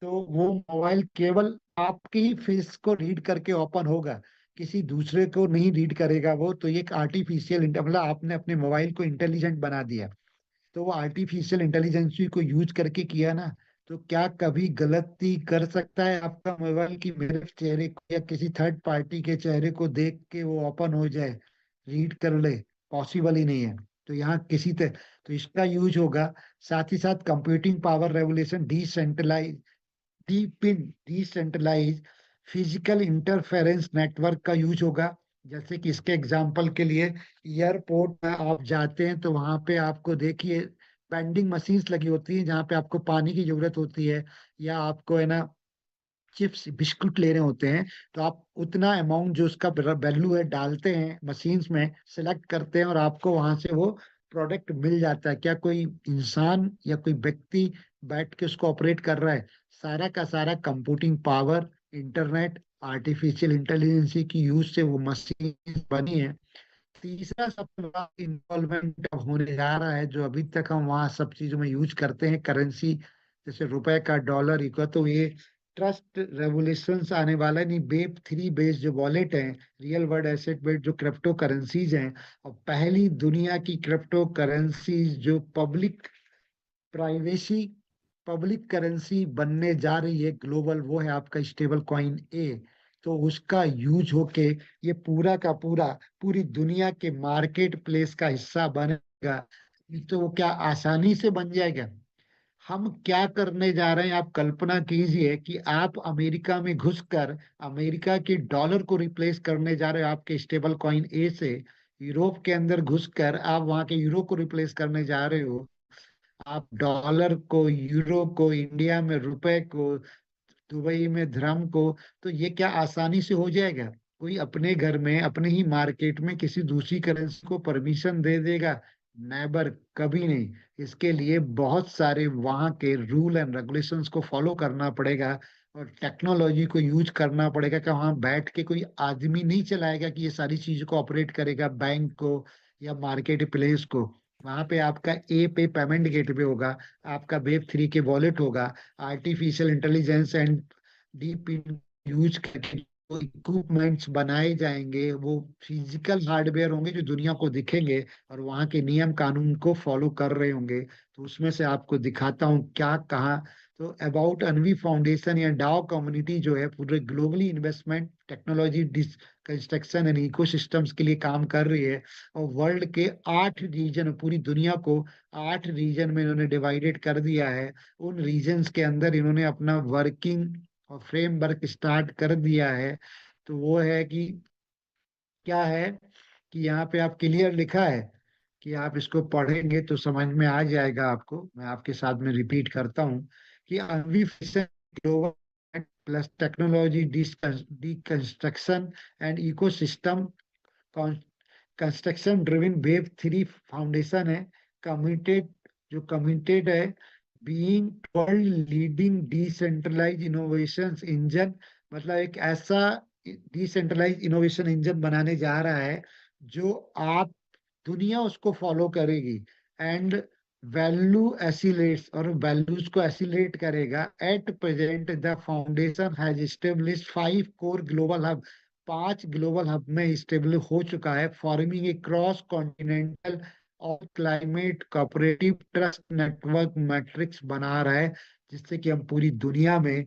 तो वो मोबाइल केवल आपके ही फेस को रीड करके ओपन होगा, किसी दूसरे को नहीं रीड करेगा वो। तो ये एक आर्टिफिशियल, मतलब आपने अपने मोबाइल को इंटेलिजेंट बना दिया। तो वो आर्टिफिशियल इंटेलिजेंस को यूज करके किया ना, तो क्या कभी गलती कर सकता है आपका मोबाइल की मेरे चेहरे को या किसी थर्ड पार्टी के चेहरे को देख के वो ओपन हो जाए, रीड कर ले? पॉसिबल ही नहीं है। तो यहाँ किसी तरह तो इसका यूज होगा। साथ ही साथ computing power revolution, decentralise deep in decentralise physical interference network का यूज होगा। जैसे कि इसके एग्जाम्पल के लिए एयरपोर्ट में आप जाते हैं तो वहां पे आपको देखिए वेंडिंग मशीन्स लगी होती है जहाँ पे आपको पानी की जरूरत होती है, या आपको है ना चिप्स बिस्कुट लेने होते हैं, तो आप उतना अमाउंट जो उसका वैल्यू है डालते हैं मशीन्स में, सिलेक्ट करते हैं और आपको वहां से वो प्रोडक्ट मिल जाता है। क्या कोई इंसान या कोई व्यक्ति बैठ के उसको ऑपरेट कर रहा है? सारा का सारा computing power, internet, artificial intelligence की यूज से वो मशीन बनी है। तीसरा सबसे बड़ा इन्वॉल्वमेंट होने जा रहा है, जो अभी तक हम वहाँ सब चीजों में यूज करते हैं, करेंसी जैसे रुपए का, डॉलर का, तो ये ट्रस्ट रेवोल्यूशंस आने वाला है। नहीं, वेब 3 बेस्ड जो वॉलेट है, रियल वर्ल्ड एसेट बेस्ड जो क्रिप्टो करेंसीज हैं, और पहली दुनिया की क्रिप्टो करेंसीज जो प्राइवेसी पब्लिक करेंसी बनने जा रही है ग्लोबल, वो है आपका स्टेबल कॉइन ए। तो उसका यूज होके ये पूरा का पूरा पूरी दुनिया के मार्केट प्लेस का हिस्सा बनेगा। तो वो क्या आसानी से बन जाएगा? हम क्या करने जा रहे हैं, आप कल्पना कीजिए कि आप अमेरिका में घुसकर अमेरिका के डॉलर को रिप्लेस करने जा रहे हो आपके स्टेबल कॉइन ए से। यूरोप के अंदर घुसकर आप वहां के यूरो को रिप्लेस करने जा रहे हो, आप डॉलर को, यूरो को, इंडिया में रुपए को, दुबई में धर्म को। तो ये क्या आसानी से हो जाएगा? कोई अपने घर में, अपने ही मार्केट में किसी दूसरी करेंसी को परमिशन दे देगा? नेबर, कभी नहीं। इसके लिए बहुत सारे वहाँ के रूल एंड रेगुलेशंस को फॉलो करना पड़ेगा, और टेक्नोलॉजी को यूज करना पड़ेगा कि वहाँ बैठ के कोई आदमी नहीं चलाएगा कि ये सारी चीजों को ऑपरेट करेगा, बैंक को या मार्केट प्लेस को। वहां पे आपका ए पे पेमेंट गेटवे होगा, आपका वेब 3 के वॉलेट होगा, artificial intelligence and deep use करके जो इक्विपमेंट्स बनाए जाएंगे वो फिजिकल हार्डवेयर होंगे जो दुनिया को दिखेंगे और वहाँ के नियम कानून को फॉलो कर रहे होंगे। तो उसमें से आपको दिखाता हूँ क्या कहा। तो अबाउट अनवी फाउंडेशन या डाओ कम्युनिटी जो है पूरे globally investment technology construction and ecosystems के लिए काम कर रही है। और वर्ल्ड के 8 रीजन, पूरी दुनिया को 8 रीजन में इन्होंने डिवाइडेड कर दिया है। उन रीजन्स के अंदर इन्होंने अपना वर्किंग और फ्रेमवर्क स्टार्ट कर दिया है। तो वो है कि क्या है कि यहाँ पे आप क्लियर लिखा है कि आप इसको पढ़ेंगे तो समझ में आ जाएगा आपको। मैं आपके साथ में रिपीट करता हूँ कि global plus technology deconstruction and ecosystem construction driven web 3 foundation है, कमिटेड, जो कमिटेड है being world leading decentralise innovation engine. मतलब एक ऐसा डिसेंट्रलाइज इनोवेशन इंजन बनाने जा रहा है जो आप, दुनिया उसको फॉलो करेगी, एंड वैल्यू एसिलेट्स, और वैल्यूज को एसिलेट करेगा। At present the foundation has established 5 core global hub, 5 global hub में स्टेबल हो चुका है, फॉर्मिंग ए क्रॉस कॉन्टिनेंटल और climate cooperative trust network matrix बना रहा है, जिससे कि हम पूरी दुनिया में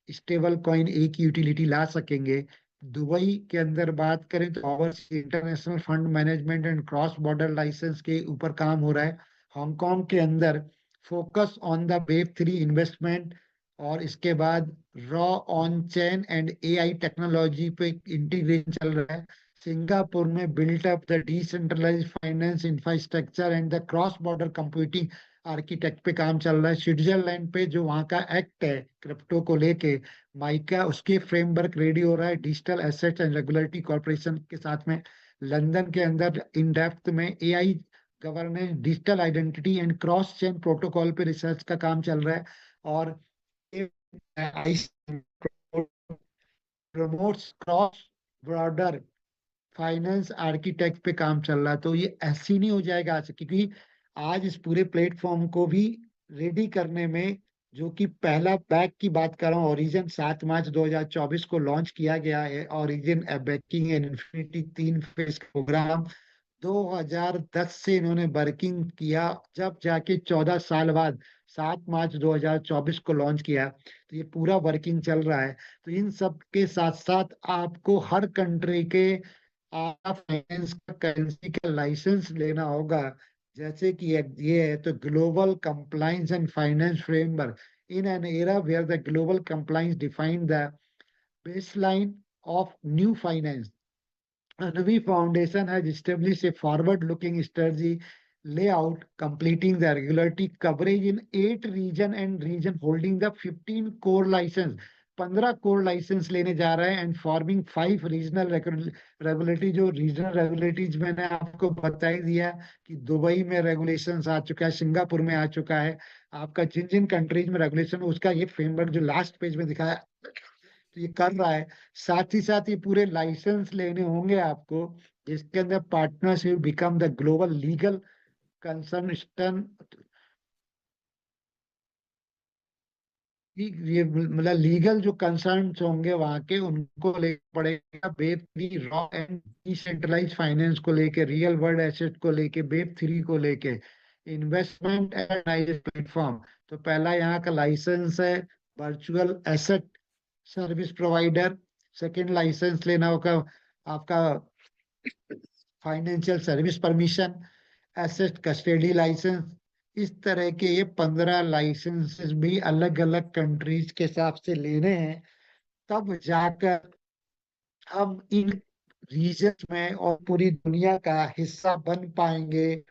स्टेबल कॉइन एक यूटिलिटी ला सकेंगे। दुबई के अंदर बात करें तो overseas international fund management and cross border licence के ऊपर काम हो रहा है। हांगकांग के अंदर focus on the web 3 investment, और इसके बाद raw on chain and AI technology पे इंटीग्रेशन चल रहा है। सिंगापुर में built up the decentralised finance infrastructure and the cross border computing architect पे काम चल रहा है। स्विट्जरलैंड पे जो वहाँ का एक्ट है क्रिप्टो को लेके, माइका, उसके फ्रेमवर्क रेडी हो रहा है digital assets and regulatory corporation के साथ में। लंदन के अंदर इन डेप्थ में AI governance, digital identity and cross chain protocol पे रिसर्च का काम चल रहा है। और promotes cross border finance architect पे काम चल रहा है। तो ये ऐसे ही नहीं हो जाएगा आज, क्योंकि आज इस पूरे प्लेटफॉर्म को भी रेडी करने में, जो कि पहला बैक की बात कर रहा हूँ, ओरिजिन 7 मार्च 2024 को लॉन्च किया गया है। Origin backing and infinity 3 phase programme 2010 से इन्होंने वर्किंग किया, जब जाके 14 साल बाद 7 मार्च 2024 को लॉन्च किया। तो ये पूरा वर्किंग चल रहा है। तो इन सब के साथ साथ आपको हर कंट्री के फाइनेंस का, करेंसी का लाइसेंस लेना होगा। जैसे कि ये है तो global compliance and finance framework in an era where the global compliance define the baseline of new finance, Anvi Foundation has established a forward-looking strategy layout, completing the regulatory coverage in 8 region and region holding the 15 core license. 15 core licence लेने जा रहा है एंड फॉर्मिंग 5 रीजनल रेगुलेटरी। जो रीजनल रेगुलेटरीज मैंने आपको बता ही दिया कि दुबई में रेगुलेशंस आ चुका है, सिंगापुर में आ चुका है। आपका जिन जिन कंट्रीज में रेगुलेशन, उसका ये फ्रेमवर्क जो लास्ट पेज में दिखाया तो ये कर रहा है। साथ ही साथ ये पूरे लाइसेंस लेने होंगे आपको, जिसके अंदर partners will become the global legal concern. ये मतलब लीगल जो कंसर्न होंगे वहां के, उनको लेकर पड़ेगा। Web three raw and decentralise finance को लेके, रियल वर्ल्ड एसेट को लेके, वेब थ्री को लेके, इन्वेस्टमेंट एंड प्लेटफॉर्म। तो पहला यहाँ का लाइसेंस है virtual asset service provider. Second licence लेना होगा आपका financial service permission, asset custody licence. इस तरह के ये 15 लाइसेंसेस भी अलग अलग कंट्रीज के हिसाब से लेने हैं। तब जाकर हम इन रीजन में और पूरी दुनिया का हिस्सा बन पाएंगे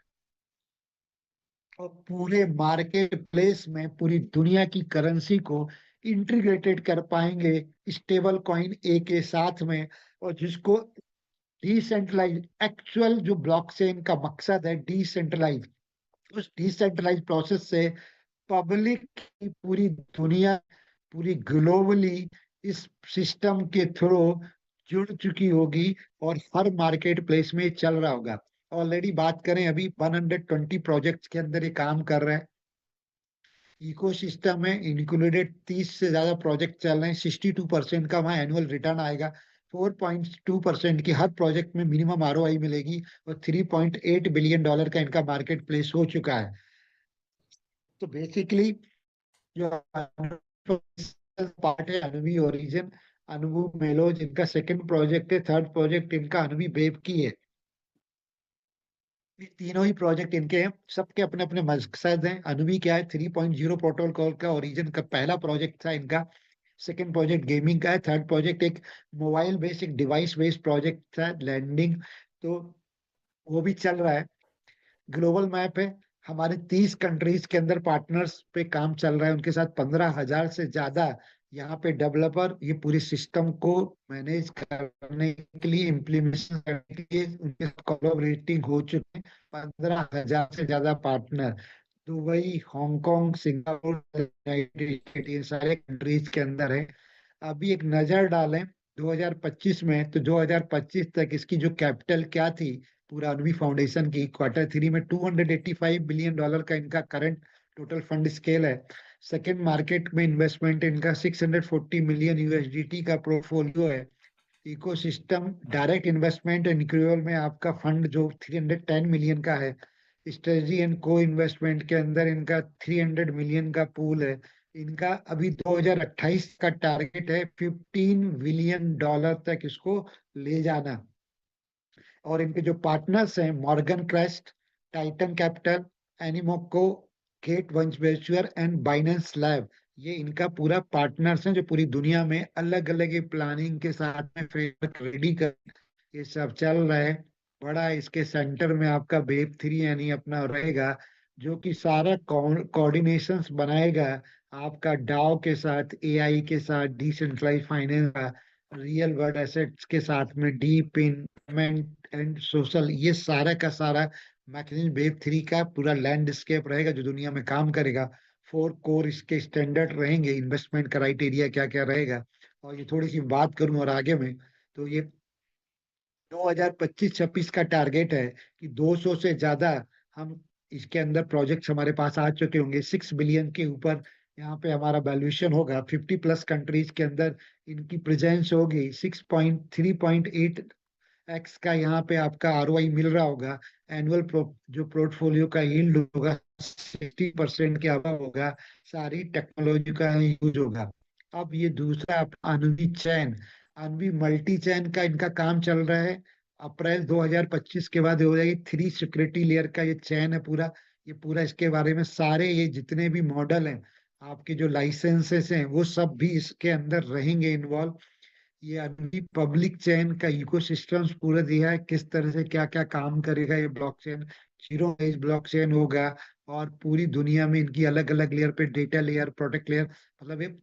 और पूरे मार्केट प्लेस में पूरी दुनिया की करेंसी को इंटीग्रेटेड कर पाएंगे स्टेबल कॉइन ए के साथ में। और जिसको डिसेंट्रलाइज, एक्चुअल जो ब्लॉकचेन का मकसद है डिसेंट्रलाइज, उस डिसेंट्रलाइज प्रोसेस से पब्लिक की पूरी दुनिया, पूरी ग्लोबली इस सिस्टम के थ्रू जुड़ चुकी होगी और हर मार्केट प्लेस में चल रहा होगा। ऑलरेडी बात करें, अभी 120 प्रोजेक्ट्स के अंदर ये काम कर रहे हैं। इकोसिस्टम में इंक्लूडेड 30 से ज्यादा प्रोजेक्ट चल रहे हैं। 62% का वहाँ एनुअल रिटर्न आएगा। 4.2% की हर प्रोजेक्ट में मिनिमम आरओआई मिलेगी और $3.8 बिलियन का इनका मार्केट प्लेस हो चुका है। तो बेसिकली जो पार्ट है अनवी ओरिजिन, अनुभव मेलोज इनका सेकंड प्रोजेक्ट है। थर्ड प्रोजेक्ट इनका अनवी वेब की है। ये तीनों ही प्रोजेक्ट इनके हैं, सबके अपने अपने मकसद हैं। अनवी क्या है, 3.0 प्रोटोकॉल का ओरिजिन का पहला प्रोजेक्ट था इनका। सेकंड प्रोजेक्ट गेमिंग का है। थर्ड प्रोजेक्ट एक मोबाइल बेस्ड, एक डिवाइस बेस्ड प्रोजेक्ट था, लैंडिंग। तो वो भी चल रहा है। ग्लोबल मैप है, हमारे 30 कंट्रीज के अंदर पार्टनर्स पे काम चल रहा है। उनके साथ 15,000 से ज्यादा यहाँ पे डेवलपर ये पूरी सिस्टम को मैनेज करने के लिए, इम्प्लीमेंटेशन करने के लिए उनके साथ कोलैबोरेटिंग हो चुके हैं। 15,000 से ज्यादा partner Dubai, Hong Kong, Singapore, United state, ये सारे कंट्रीज के अंदर है। अभी एक नजर डालें 2025 में, तो 2025 तक इसकी जो कैपिटल क्या थी पूरा अनवी फाउंडेशन की, Q3 में $285 बिलियन का इनका करंट टोटल फंड स्केल है। सेकेंड मार्केट में इन्वेस्टमेंट इनका 640 मिलियन यूएसडीटी का पोर्टफोलियो है। Ecosystem direct investment and equity में आपका फंड जो 310 मिलियन का है। स्ट्रेटजी एंड को इन्वेस्टमेंट के अंदर इनका 300 मिलियन का पूल है। इनका अभी 2028 का टारगेट है $15 बिलियन तक इसको ले जाना। और इनके जो पार्टनर्स हैं, Morgan Crest, Titan Capital, Animoca, Gate Venture and Binance Lab, ये इनका पूरा पार्टनर्स हैं जो पूरी दुनिया में अलग अलग प्लानिंग के साथ में फ्रेमवर्क रेडी कर ये सब चल रहा है। बड़ा इसके सेंटर में आपका वेब थ्री यानी अपना रहेगा, जो कि सारा कोऑर्डिनेशंस बनाएगा आपका डाओ के साथ, एआई के साथ, डिसेंट्रलाइज फाइनेंस का, रियल वर्ल्ड एसेट्स के साथ में, डीप इन्वेस्टमेंट एंड सोशल, ये सारा का सारा मैकेनिज्म वेब थ्री का पूरा लैंडस्केप रहेगा जो दुनिया में काम करेगा। 4 कोर इसके स्टैंडर्ड रहेंगे, इन्वेस्टमेंट क्राइटेरिया क्या क्या रहेगा। और ये थोड़ी सी बात करूं और आगे में, तो ये 2025-26 का टारगेट है कि 200 से ज्यादा हम इसके अंदर प्रोजेक्ट्स हमारे पास आ चुके होंगे। 6 बिलियन के ऊपर यहाँ पे हमारा वैल्यूएशन होगा। 50+ कंट्रीज के अंदर इनकी प्रेजेंस होगी। 3.8x का यहाँ पे आपका आरओआई मिल रहा होगा। एनुअल जो पोर्टफोलियो का यील्ड होगा 60% के अबव होगा। सारी टेक्नोलॉजी का यूज होगा। अब ये दूसरा अनवी चैन, अनवी मल्टी चैन का इनका काम चल रहा है। अप्रैल 2025 के बाद हो जाएगी 3 सिक्योरिटी लेयर का ये चैन है पूरा। ये पूरा इसके बारे में सारे ये जितने भी मॉडल हैं, आपके जो लाइसेंसेस हैं, वो सब भी इसके अंदर रहेंगे इन्वॉल्व। ये अभी पब्लिक चेन का इकोसिस्टम पूरा दिया है, किस तरह से क्या क्या काम करेगा ये ब्लॉकचेन। जीरो बेस्ड ब्लॉकचेन होगा, और पूरी दुनिया में इनकी अलग अलग लेयर पे, डेटा लेयर, प्रोटेक्ट लेयर, मतलब ये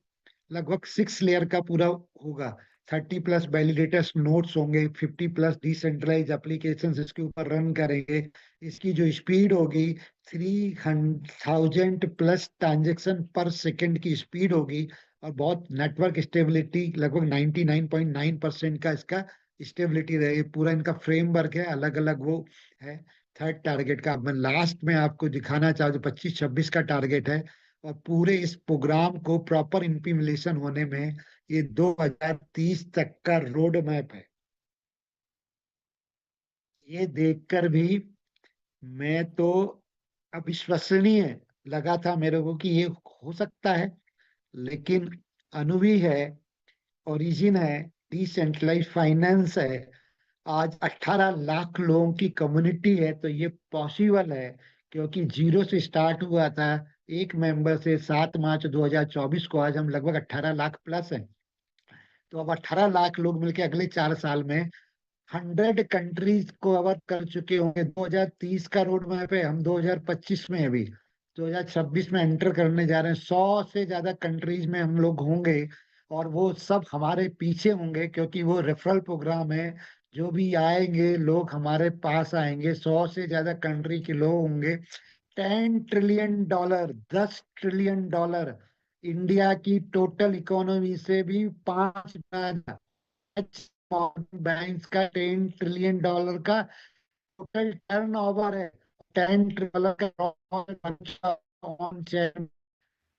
लगभग 6 लेयर का पूरा होगा। 30+ वैलिडेटर्स नोड्स होंगे, 50+ डिसेंट्रलाइज एप्लीकेशन इसके ऊपर रन करेंगे। इसकी जो स्पीड होगी, 300,000+ ट्रांजेक्शन पर सेकेंड की स्पीड होगी। और बहुत नेटवर्क स्टेबिलिटी, लगभग 99.9% का इसका स्टेबिलिटी रहेगी। पूरा इनका फ्रेमवर्क है, अलग अलग वो है। थर्ड टारगेट का मैं लास्ट में आपको दिखाना चाहूँ, जो 25-26 का टारगेट है। और पूरे इस प्रोग्राम को प्रॉपर इम्प्लीमेंटेशन होने में ये 2030 तक का रोड मैप है। ये देखकर भी मैं तो अविश्वसनीय लगा था मेरे को कि ये हो सकता है। लेकिन अनुभवी है, ओरिजिन है, डिसेंट्रलाइज फाइनेंस है, आज 18 लाख लोगों की कम्युनिटी है, तो ये पॉसिबल है। क्योंकि जीरो से स्टार्ट हुआ था, एक मेंबर से 7 मार्च 2024 को आज हम लगभग 18 लाख प्लस हैं। तो अब 18 लाख लोग मिलकर अगले 4 साल में 100 कंट्रीज को कवर कर चुके होंगे। 2030 का रोड मैप है, हम 2025 में अभी 2026 में एंटर करने जा रहे हैं। 100 से ज्यादा कंट्रीज में हम लोग होंगे, और वो सब हमारे पीछे होंगे, क्योंकि वो रेफरल प्रोग्राम है। जो भी आएंगे लोग हमारे पास आएंगे, 100 से ज्यादा कंट्री के लोग होंगे। $10 ट्रिलियन, $10 ट्रिलियन, इंडिया की टोटल इकोनॉमी से भी 5 गुना। बैंक का $10 ट्रिलियन का टोटल टर्न ओवर है। $10 का ऑन चेन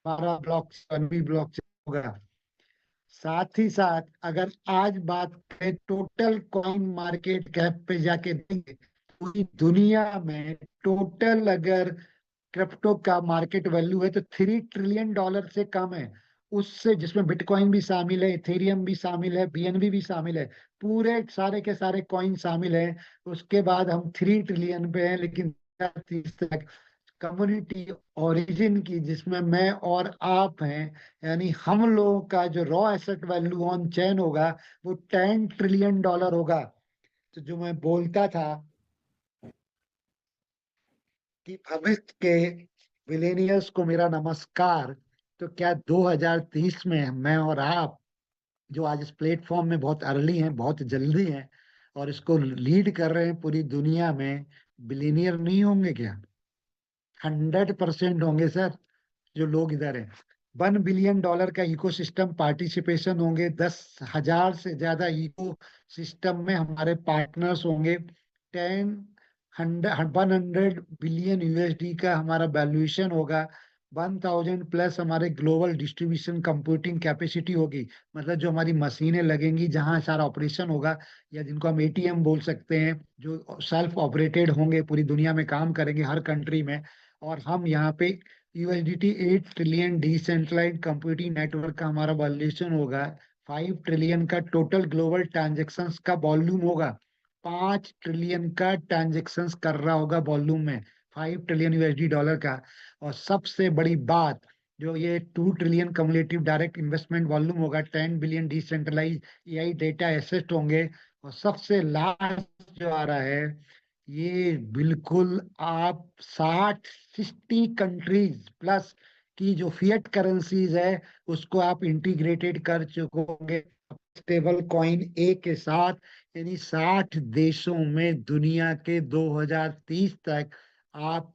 हमारा ब्लॉक भी ब्लॉक होगा। साथ ही साथ अगर आज बात करें टोटल कॉइन मार्केट कैप पे जाके देंगे, पूरी दुनिया में टोटल अगर क्रिप्टो का मार्केट वैल्यू है तो $3 ट्रिलियन से कम है। उससे जिसमें बिटकॉइन भी शामिल है, इथेरियम भी शामिल है, बीएनबी भी शामिल है, पूरे सारे के सारे कॉइन शामिल है। उसके बाद हम 3 ट्रिलियन पे हैं। लेकिन 30 तक कम्युनिटी ओरिजिन की, जिसमें मैं और आप हैं, यानी हम लोगों का जो raw asset value on chain होगा वो $10 ट्रिलियन होगा। तो जो मैं बोलता था कि भविष्य के मिलेनियल्स को मेरा नमस्कार, तो क्या 2030 में मैं और आप, जो आज इस प्लेटफॉर्म में बहुत अर्ली हैं, बहुत जल्दी हैं, और इसको लीड कर रहे हैं पूरी दुनिया में, बिलीनियर नहीं होंगे क्या? 100% होंगे सर। जो लोग इधर हैं, $1 बिलियन का इकोसिस्टम पार्टिसिपेशन होंगे। 10,000 से ज्यादा इको सिस्टम में हमारे पार्टनर्स होंगे। 100 बिलियन यूएसडी का हमारा वैल्यूएशन होगा। 1,000+ हमारे ग्लोबल डिस्ट्रीब्यूशन कंप्यूटिंग कैपेसिटी होगी। मतलब जो हमारी मशीनें लगेंगी, जहां सारा ऑपरेशन होगा, या जिनको हम एटीएम बोल सकते हैं, जो सेल्फ ऑपरेटेड होंगे, पूरी दुनिया में काम करेंगे हर कंट्री में। और हम यहाँ पे USDT 8 trillion decentralised computing network का हमारा वैल्यूएशन होगा। 5 ट्रिलियन का टोटल ग्लोबल ट्रांजेक्शन्स का वॉल्यूम होगा। 5 ट्रिलियन का ट्रांजेक्शन्स कर रहा होगा वॉल्यूम में, $5 ट्रिलियन का। और सबसे बड़ी बात, जो ये 2 trillion cumulative direct investment volume होगा। 10 billion decentralise AI data asset होंगे। और सबसे लास्ट जो आ रहा है, ये बिल्कुल आप 60 कंट्रीज प्लस की जो फिएट करेंसीज है, उसको आप इंटीग्रेटेड कर चुके होंगे स्टेबल कॉइन ए के साथ। यानी 60 देशों में दुनिया के 2030 तक आप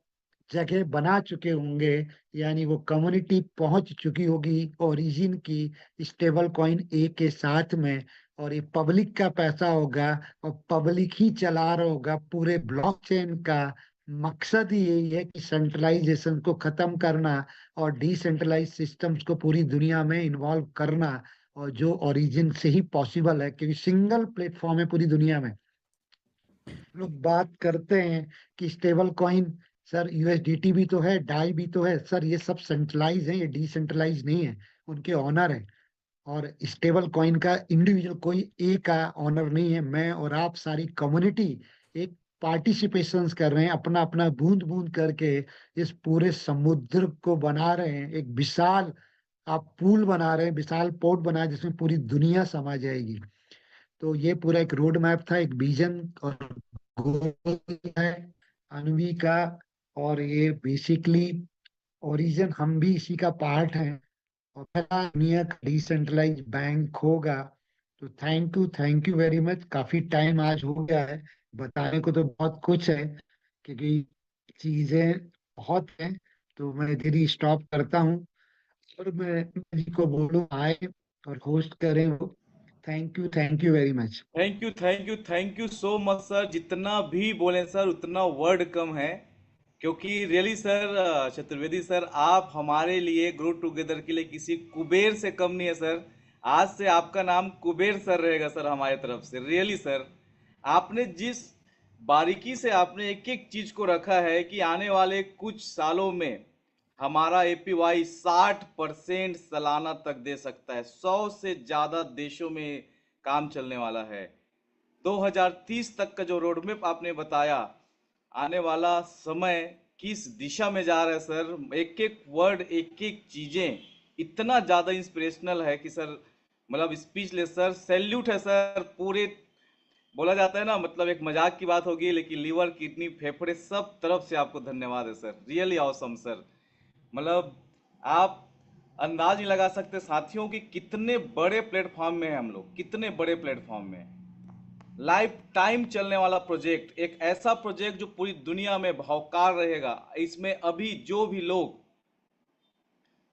जगह बना चुके होंगे। यानी वो कम्युनिटी पहुंच चुकी होगी ओरिजिन की स्टेबल कॉइन ए के साथ में। और ये पब्लिक का पैसा होगा, और पब्लिक ही चला रहा होगा पूरे ब्लॉकचेन का। मकसद ही यही है कि सेंट्रलाइजेशन को खत्म करना, और डिसेंट्रलाइज सिस्टम्स को पूरी दुनिया में इन्वॉल्व करना। और जो ओरिजिन से ही पॉसिबल है, क्योंकि सिंगल प्लेटफॉर्म है पूरी दुनिया में। लोग बात करते हैं कि स्टेबल कॉइन, सर यूएसडीटी भी तो है, डाई भी तो है। सर ये सब सेंट्रलाइज है, ये डिसेंट्रलाइज नहीं है, उनके ऑनर है। और स्टेबल कॉइन का इंडिविजुअल कोई एक का ऑनर नहीं है। मैं और आप सारी कम्युनिटी एक पार्टिसिपेशंस कर रहे हैं, अपना अपना बूंद बूंद करके इस पूरे समुद्र को बना रहे हैं। एक विशाल आप पूल बना रहे हैं, विशाल पोर्ट बना है, जिसमें पूरी दुनिया समा जाएगी। तो ये पूरा एक रोड मैप था, एक विजन और गोल है अनवी का। और ये बेसिकली ओरिजिन हम भी इसी का पार्ट हैं। और पहला दुनिया का डिसेंट्रलाइज बैंक होगा। तो थैंक यू वेरी मच। काफी टाइम आज हो गया है, बताने को तो बहुत कुछ है क्योंकि चीजें बहुत हैं। तो मैं धीरे स्टॉप करता हूँ और मैं जी को बोलूँ आए और होस्ट करें वो। Thank you very much. Thank you, thank you, thank you so much sir. जितना भी बोले सर उतना वर्ड कम है, क्योंकि रियली सर, चतुर्वेदी सर, आप हमारे लिए ग्रो टुगेदर के लिए किसी कुबेर से कम नहीं है सर। आज से आपका नाम कुबेर सर रहेगा सर हमारी तरफ से। रियली सर, आपने जिस बारीकी से आपने एक एक चीज को रखा है कि आने वाले कुछ सालों में हमारा एपीवाई 60% सालाना तक दे सकता है। 100 से ज्यादा देशों में काम चलने वाला है। 2030 तक का जो रोडमैप आपने बताया, आने वाला समय किस दिशा में जा रहा है सर, एक एक वर्ड, एक एक चीजें इतना ज्यादा इंस्पिरेशनल है कि सर, मतलब स्पीचलेस सर। सैल्यूट है सर। पूरे बोला जाता है ना, मतलब एक मजाक की बात होगी, लेकिन लीवर, किडनी, फेफड़े सब तरफ से आपको धन्यवाद है सर। Really awesome sir. मतलब आप अंदाज नहीं लगा सकते साथियों कि कितने बड़े प्लेटफॉर्म में हैं हम लोग, कितने बड़े प्लेटफॉर्म में। लाइफ टाइम चलने वाला प्रोजेक्ट, एक ऐसा प्रोजेक्ट जो पूरी दुनिया में भौकाल रहेगा। इसमें अभी जो भी लोग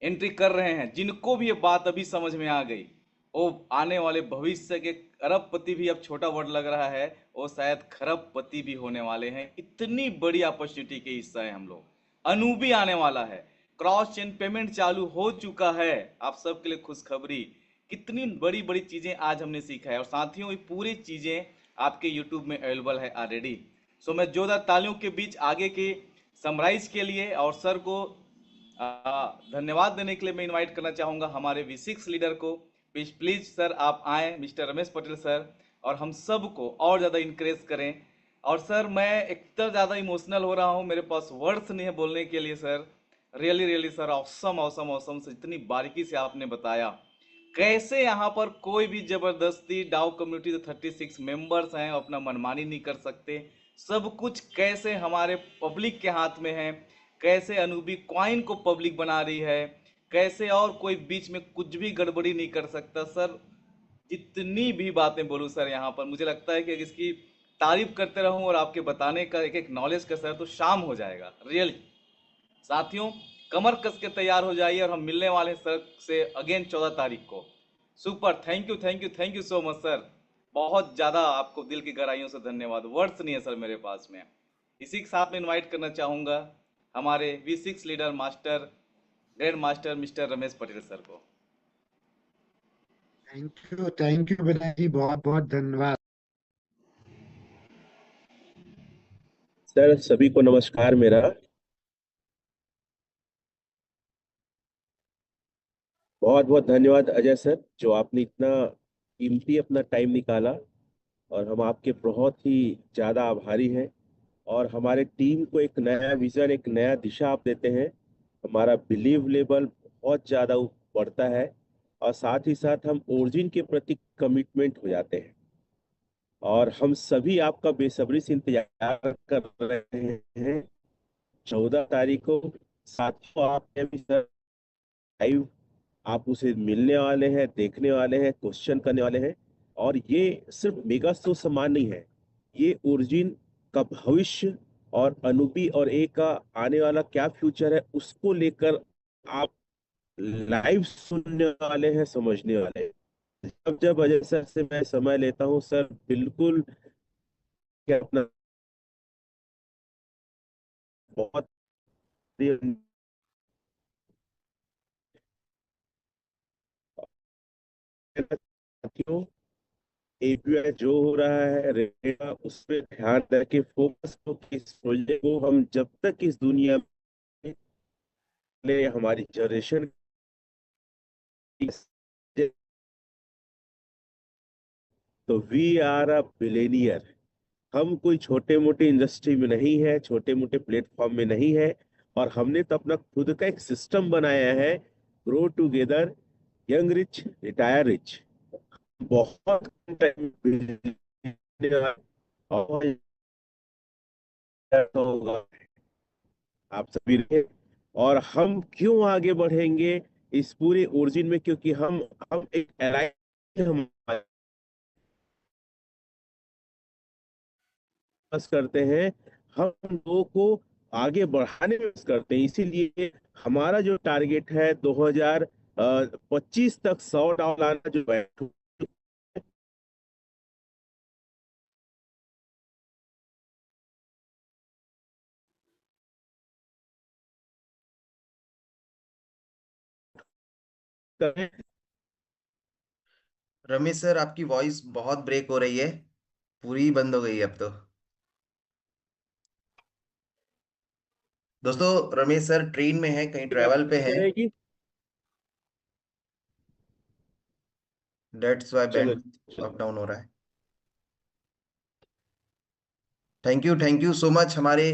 एंट्री कर रहे हैं, जिनको भी ये बात अभी समझ में आ गई, वो आने वाले भविष्य के अरबपति भी, अब छोटा वर्ड लग रहा है, वो शायद खरबपति भी होने वाले हैं। इतनी बड़ी अपॉर्चुनिटी के हिस्सा है हम लोग। अनूबी आने वाला है। क्रॉस चेन पेमेंट चालू हो चुका है। आप सबके लिए खुशखबरी। कितनी बड़ी बड़ी चीजें आज हमने सीखा है, और साथियों ये पूरी चीजें आपके यूट्यूब में अवेलेबल है ऑलरेडी। सो मैं जोरदार तालियों के बीच आगे के समराइज के लिए और सर को धन्यवाद देने के लिए मैं इनवाइट करना चाहूंगा हमारे V6 लीडर को। प्लीज प्लीज सर आप आए, मिस्टर रमेश पटेल सर, और हम सबको और ज़्यादा इंकरेज करें। और सर मैं इतना ज़्यादा इमोशनल हो रहा हूँ, मेरे पास वर्ड्स नहीं है बोलने के लिए sir. Really really sir, awesome awesome awesome से इतनी बारीकी से आपने बताया कैसे यहाँ पर कोई भी जबरदस्ती डाउ कम्युनिटी जो 36 मेंबर्स हैं अपना मनमानी नहीं कर सकते। सब कुछ कैसे हमारे पब्लिक के हाथ में है, कैसे अनूबी क्वाइन को पब्लिक बना रही है, कैसे और कोई बीच में कुछ भी गड़बड़ी नहीं कर सकता सर। जितनी भी बातें बोलूँ सर यहाँ पर, मुझे लगता है कि इसकी तारीफ करते रहूं और आपके बताने का एक एक नॉलेज का सर, तो शाम हो जाएगा रियली। साथियों, कमर कस के तैयार हो जाइए और हम मिलने वाले हैं सर से अगेन 14 तारीख को। Super, thank you, thank you, thank you so much sir. बहुत ज़्यादा आपको दिल की गहराइयों से धन्यवाद। वर्ड्स नहीं है सर मेरे पास में। इसी के साथ में इनवाइट करना चाहूँगा हमारे V6 leader master, grand master mister Ramesh Patel sir को। थैंक यू विनय जी, बहुत बहुत धन्यवाद। सर सभी को नमस्कार मेरा। बहुत बहुत धन्यवाद अजय सर, जो आपने इतना कीमती अपना टाइम निकाला, और हम आपके बहुत ही ज़्यादा आभारी हैं। और हमारे टीम को एक नया विजन, एक नया दिशा आप देते हैं। हमारा बिलीव लेवल बहुत ज़्यादा बढ़ता है, और साथ ही साथ हम ओरिजिन के प्रति कमिटमेंट हो जाते हैं। और हम सभी आपका बेसब्री से इंतजार कर रहे हैं 14 तारीख को। साथियों आपने भी सर लाइव, आप उसे मिलने वाले हैं, देखने वाले हैं, क्वेश्चन करने वाले हैं। और ये सिर्फ मेगा शो सम्मान नहीं है, ये ओरिजिन का भविष्य और अनूपी और ए का आने वाला क्या फ्यूचर है, उसको लेकर आप लाइव सुनने वाले हैं, समझने वाले हैं। जब जब अजय सर से मैं समय लेता हूँ सर, बिल्कुल क्या अपना बहुत साथियों, एपीआई जो हो रहा है रेट, उस पर ध्यान रखे, फोकस को कि इस प्रोजेक्ट को हम जब तक इस दुनिया में हमारी जनरेशन, तो वी आर अ बिलेनियर। हम कोई छोटे मोटे इंडस्ट्री में नहीं है, छोटे मोटे प्लेटफॉर्म में नहीं है, और हमने तो अपना खुद का एक सिस्टम बनाया है, grow together, young rich, retire rich. बहुत कम टाइम में और होगा आप सभी ने। और हम क्यों आगे बढ़ेंगे इस पूरे ओरिजिन में, क्योंकि हम एक एलाइंस हम बस करते हैं, हम लोगों को आगे बढ़ाने में बस करते हैं। इसीलिए हमारा जो टारगेट है 2025 तक 100 लाना जो है। रमेश सर, आपकी वॉइस बहुत ब्रेक हो रही है, पूरी बंद हो गई है अब तो। दोस्तों, रमेश सर ट्रेन में है, कहीं ट्रैवल पे है, रहेगी। डेट्स वाई चलो बैंड चलो। अप डाउन हो रहा है। थैंक यू सो मच हमारे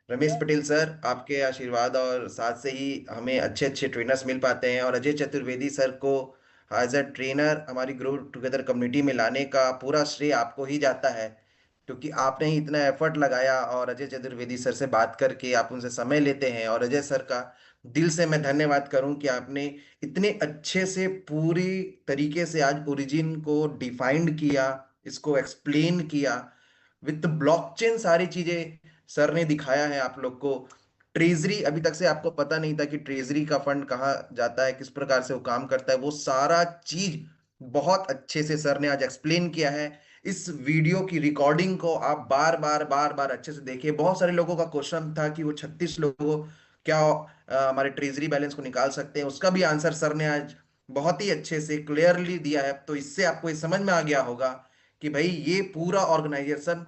रमेश पटेल सर। आपके आशीर्वाद और साथ से ही हमें अच्छे अच्छे ट्रेनर्स मिल पाते हैं, और अजय चतुर्वेदी सर को एज अ ट्रेनर हमारी ग्रो टुगेदर कम्युनिटी में लाने का पूरा श्रेय आपको ही जाता है, क्योंकि आपने ही इतना एफर्ट लगाया। और अजय चतुर्वेदी सर से बात करके आप उनसे समय लेते हैं, और अजय सर का दिल से मैं धन्यवाद करूं कि आपने इतने अच्छे से पूरी तरीके से आज ओरिजिन को डिफाइंड किया, इसको एक्सप्लेन किया विद ब्लॉकचेन, सारी चीजें सर ने दिखाया है आप लोग को। ट्रेजरी, अभी तक से आपको पता नहीं था कि ट्रेजरी का फंड कहाँ जाता है, किस प्रकार से वो काम करता है, वो सारा चीज बहुत अच्छे से सर ने आज एक्सप्लेन किया है। इस वीडियो की रिकॉर्डिंग को आप बार बार बार बार अच्छे से देखिए। बहुत सारे लोगों का क्वेश्चन था कि वो 36 लोगों क्या हमारे ट्रेजरी बैलेंस को निकाल सकते हैं, उसका भी आंसर सर ने आज बहुत ही अच्छे से क्लियरली दिया है। तो इससे आपको ये समझ में आ गया होगा कि भाई ये पूरा ऑर्गेनाइजेशन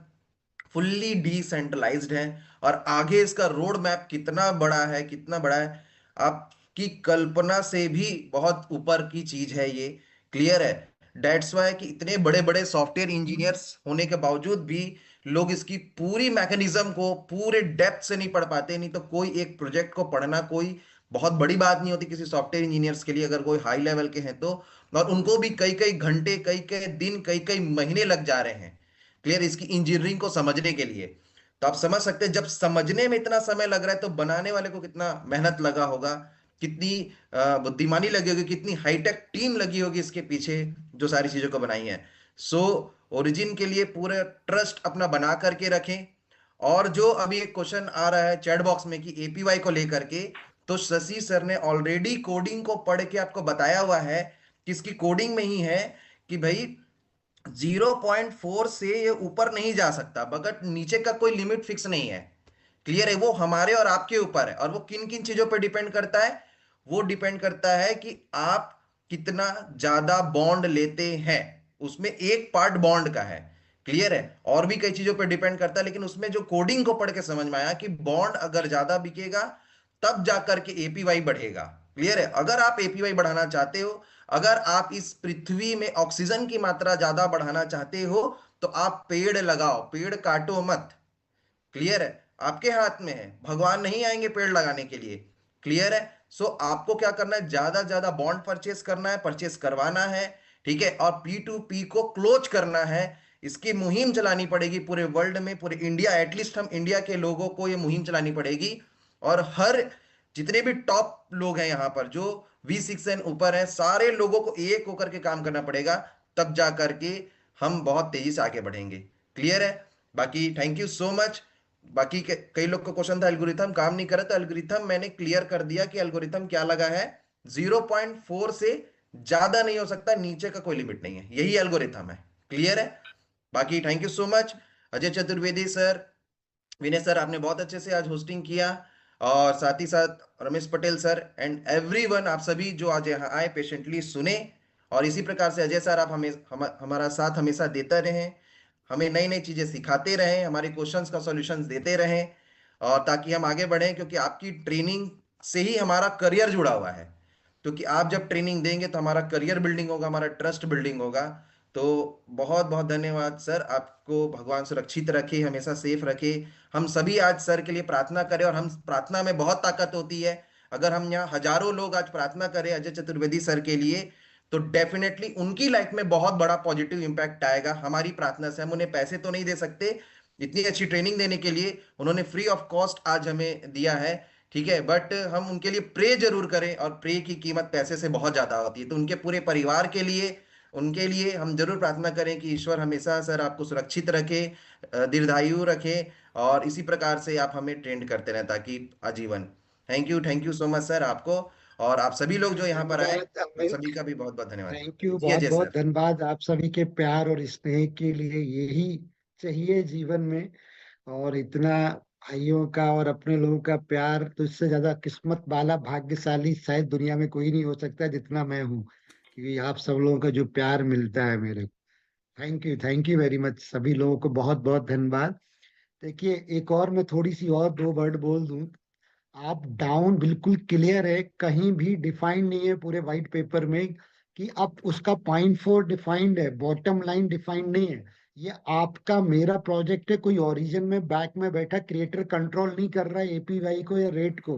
फुल्ली डिसेंट्रलाइज्ड है, और आगे इसका रोड मैप कितना बड़ा है, कितना बड़ा है, आपकी कल्पना से भी बहुत ऊपर की चीज है ये। क्लियर है? डेट्स वाई कि इतने बड़े बड़े सॉफ्टवेयर इंजीनियर्स होने के बावजूद भी लोग इसकी पूरी मैकेनिज्म को पूरे डेप्थ से नहीं पढ़ पाते। नहीं तो कोई एक प्रोजेक्ट को पढ़ना कोई बहुत बड़ी बात नहीं होती किसी सॉफ्टवेयर इंजीनियर्स के लिए, अगर कोई हाई लेवल के हैं तो। और उनको भी कई कई घंटे, कई कई दिन, कई कई महीने लग जा रहे हैं, क्लियर, इसकी इंजीनियरिंग को समझने के लिए। तो आप समझ सकते हैं जब समझने में इतना समय लग रहा है तो बनाने वाले को कितना मेहनत लगा होगा, कितनी बुद्धिमानी लगी होगी, कितनी हाईटेक टीम लगी होगी इसके पीछे जो सारी चीजों को बनाई है। सो ओरिजिन के लिए पूरा ट्रस्ट अपना बना करके रखें। और जो अभी एक क्वेश्चन आ रहा है चैट बॉक्स में कि एपीवाई को लेकर के, तो शशि सर ने ऑलरेडी कोडिंग को पढ़ के आपको बताया हुआ है कि इसकी कोडिंग में ही है कि भाई 0.4 से ये ऊपर नहीं जा सकता, बट नीचे का कोई लिमिट फिक्स नहीं है। क्लियर है? वो हमारे और आपके ऊपर है, और वो किन किन चीजों पर डिपेंड करता है? वो डिपेंड करता है कि आप कितना ज्यादा बॉन्ड लेते हैं, उसमें एक पार्ट बॉन्ड का है। क्लियर है? और भी कई चीजों पर डिपेंड करता है, लेकिन उसमें जो कोडिंग को पढ़ के समझ में आया कि बॉन्ड अगर ज्यादा बिकेगा तब जाकर के एपीवाई बढ़ेगा। क्लियर है? अगर आप एपीवाई बढ़ाना चाहते हो, अगर आप इस पृथ्वी में ऑक्सीजन की मात्रा ज्यादा बढ़ाना चाहते हो, तो आप पेड़ लगाओ, पेड़ काटो मत। क्लियर है? आपके हाथ में है, भगवान नहीं आएंगे पेड़ लगाने के लिए। क्लियर है? सो आपको क्या करना है, ज्यादा ज्यादा बॉन्ड परचेस करना है, परचेस करवाना है। ठीक है? और P2P को क्लोज करना है। इसकी मुहिम चलानी पड़ेगी पूरे वर्ल्ड में, पूरे इंडिया, एटलीस्ट हम इंडिया के लोगों को ये मुहिम चलानी पड़ेगी। और हर जितने भी टॉप लोग हैं यहाँ पर जो V6 ऊपर हैं, सारे लोगों को एक होकर के काम करना पड़ेगा, तब जा करके हम बहुत तेजी से आगे बढ़ेंगे। क्लियर है? बाकी थैंक यू सो मच। बाकी कई लोग का क्वेश्चन था एल्गोरिथम काम नहीं कर रहा, तो एल्गोरिथम मैंने क्लियर कर दिया कि एल्गोरिथम क्या लगा है, 0.4 से ज्यादा नहीं हो सकता, नीचे का कोई लिमिट नहीं है, यही एल्गोरिथम है। क्लियर है? बाकी thank you so much Ajay Chaturvedi sir, Vinay sir, आपने बहुत अच्छे से आज होस्टिंग किया, और साथ ही साथ Ramesh Patel sir and everyone, आप सभी जो आज यहाँ आए पेशेंटली सुने। और इसी प्रकार से अजय सर आप हमारा साथ हमेशा देते रहें, हमें नई नई चीजें सिखाते रहें, हमारे क्वेश्चंस का सॉल्यूशंस देते रहें, और ताकि हम आगे बढ़ें, क्योंकि आपकी ट्रेनिंग से ही हमारा करियर जुड़ा हुआ है। क्योंकि आप जब ट्रेनिंग देंगे तो हमारा करियर बिल्डिंग होगा, हमारा ट्रस्ट बिल्डिंग होगा। तो बहुत बहुत धन्यवाद सर, आपको भगवान सुरक्षित रखे, हमेशा सेफ रखे। हम सभी आज सर के लिए प्रार्थना करें, और हम प्रार्थना में बहुत ताकत होती है। अगर हम यहाँ हजारों लोग आज प्रार्थना करें अजय चतुर्वेदी सर के लिए, तो डेफिनेटली उनकी लाइफ में बहुत बड़ा पॉजिटिव इम्पैक्ट आएगा। हमारी प्रार्थना से, हम उन्हें पैसे तो नहीं दे सकते इतनी अच्छी ट्रेनिंग देने के लिए, उन्होंने फ्री ऑफ कॉस्ट आज हमें दिया है, ठीक है, बट हम उनके लिए प्रे जरूर करें, और प्रे की कीमत पैसे से बहुत ज्यादा होती है। तो उनके पूरे परिवार के लिए, उनके लिए हम जरूर प्रार्थना करें कि ईश्वर हमेशा सर आपको सुरक्षित रखे, दीर्घायु रखे, और इसी प्रकार से आप हमें ट्रेंड करते रहें ताकि आजीवन। Thank you so much sir आपको, और आप सभी लोग जो यहाँ पर आए धन्यवाद उन अमित। सभी का भी बहुत बहुत धन्यवाद। थैंक यू, जी बहुत अजय बहुत सर। धन्यवाद आप सभी के प्यार और स्नेह के लिए। यही चाहिए जीवन में। और इतना भाइयों का और अपने लोगों का प्यार, तो इससे ज्यादा किस्मत वाला भाग्यशाली शायद दुनिया में कोई नहीं हो सकता जितना मैं हूँ, क्योंकि आप सब लोगों का जो प्यार मिलता है मेरे को। थैंक यू वेरी मच, सभी लोगों को बहुत बहुत धन्यवाद। देखिए, एक और मैं थोड़ी सी और दो वर्ड बोल दूं। आप डाउन बिल्कुल क्लियर है, कहीं भी डिफाइन नहीं है पूरे व्हाइट पेपर में कि अब उसका पॉइंट फोर डिफाइंड है, बॉटम लाइन डिफाइंड नहीं है। ये आपका मेरा प्रोजेक्ट है, कोई ओरिजिन में बैक में बैठा क्रिएटर कंट्रोल नहीं कर रहा है एपीवाई को या रेट को।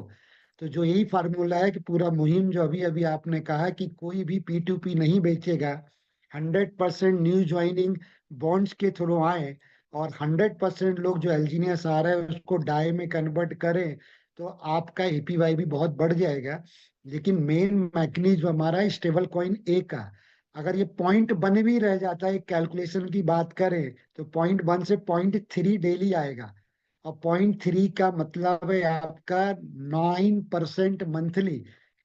तो जो यही फार्मूला है कि पूरा मुहिम जो अभी अभी आपने कहा कि कोई भी P2P नहीं बेचेगा, 100% न्यू ज्वाइनिंग बॉन्ड्स के थ्रू आए, और 100% लोग जो एलजीनियस आ रहे हैं उसको डाई में कन्वर्ट करें, तो आपका एपीवाई भी बहुत बढ़ जाएगा। लेकिन मेन मैकेनिज्म हमारा स्टेबल कॉइन ए का, अगर ये पॉइंट वन भी रह जाता है, कैलकुलेशन की बात करें तो पॉइंट वन से पॉइंट थ्री डेली आएगा। और पॉइंट थ्री का मतलब है आपका 9% मंथली।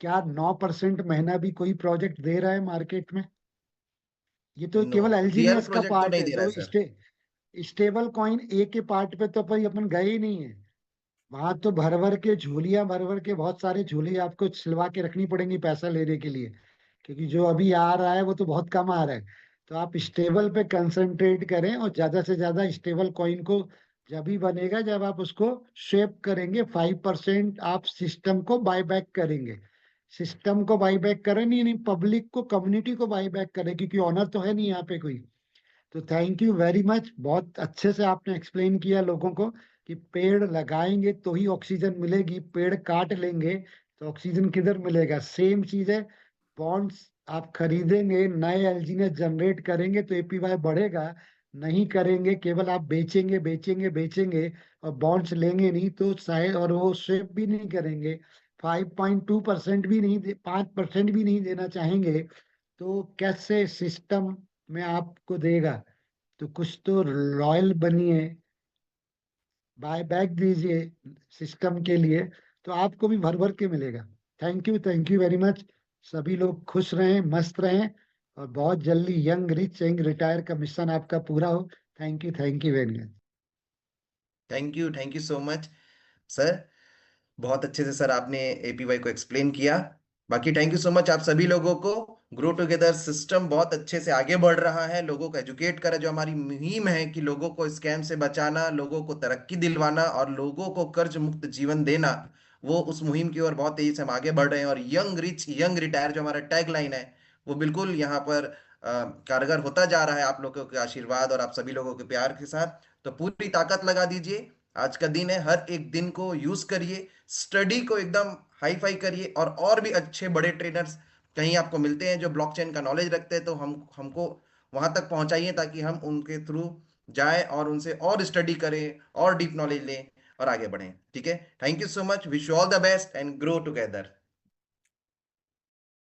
क्या 9% महीना भी कोई प्रोजेक्ट दे रहा है मार्केट में? ये तो नो, केवल रियल एलजीनियस का प्रोजेक्ट तो पार्ट नहीं है। दे रहा तो है सर। स्टेबल कॉइन ए के पार्ट पे तो अपन गए ही नहीं है। वहां तो भर भर के झोलियां भर भर के बहुत सारे झोले आपको सिलवा के रखनी पड़ेंगी पैसा लेने के लिए, क्योंकि जो अभी आ रहा है वो तो बहुत कम आ रहा है। तो आप स्टेबल पे कंसंट्रेट करें, और ज्यादा से ज्यादा स्टेबल कॉइन को जब ही बनेगा जब आप उसको शेप करेंगे। 5% आप सिस्टम को बाय बैक करेंगे। सिस्टम को बाय बैक करें, नहीं नहीं, पब्लिक को, कम्युनिटी को बाय बैक करें, क्योंकि ऑनर तो है नहीं यहाँ पे कोई। तो थैंक यू वेरी मच, बहुत अच्छे से आपने एक्सप्लेन किया लोगों को कि पेड़ लगाएंगे तो ही ऑक्सीजन मिलेगी, पेड़ काट लेंगे तो ऑक्सीजन किधर मिलेगा। सेम चीज है, बॉन्ड्स आप खरीदेंगे, नए एलजीनेस जनरेट करेंगे तो एपीवाई बढ़ेगा। नहीं करेंगे, केवल आप बेचेंगे बेचेंगे बेचेंगे और बॉन्ड्स लेंगे नहीं, तो शायद, और वो स्वेप भी नहीं करेंगे, 5.2% भी नहीं 5% भी नहीं देना चाहेंगे, तो कैसे सिस्टम में आपको देगा? तो कुछ तो रॉयल बनिए, बाय बैक दीजिए सिस्टम के लिए, तो आपको भी भर भर के मिलेगा। Thank you very much. सभी लोग खुश रहें, मस्त रहें, और बहुत जल्दी यंग रिच यंग रिटायर का मिशन आपका पूरा हो। Thank you very much. Thank you so much sir. बहुत अच्छे से सर आपने एपीवाई को एक्सप्लेन किया। बाकी थैंक यू सो मच आप सभी लोगों को। ग्रो टुगेदर सिस्टम बहुत अच्छे से आगे बढ़ रहा है, लोगों को एजुकेट करा, जो हमारी मुहिम है कि लोगों को स्कैम से बचाना, लोगों को तरक्की दिलवाना और लोगों को कर्ज मुक्त जीवन देना, वो उस मुहिम की ओर बहुत तेजी से हम आगे बढ़ रहे हैं। और यंग रिच यंग रिटायर जो हमारा टैग लाइन है, वो बिल्कुल यहाँ पर कारगर होता जा रहा है आप लोगों के आशीर्वाद और आप सभी लोगों के प्यार के साथ। तो पूरी ताकत लगा दीजिए, आज का दिन है, हर एक दिन को यूज करिए, स्टडी को एकदम हाई फाई करिए, और भी अच्छे बड़े ट्रेनर्स कहीं आपको मिलते हैं जो ब्लॉकचेन का नॉलेज रखते हैं, तो हमको वहां तक पहुंचाइए ताकि हम उनके थ्रू जाए और उनसे और स्टडी करें और डीप नॉलेज लें और आगे बढ़ें। ठीक है, thank you so much, wish you all the best and grow together.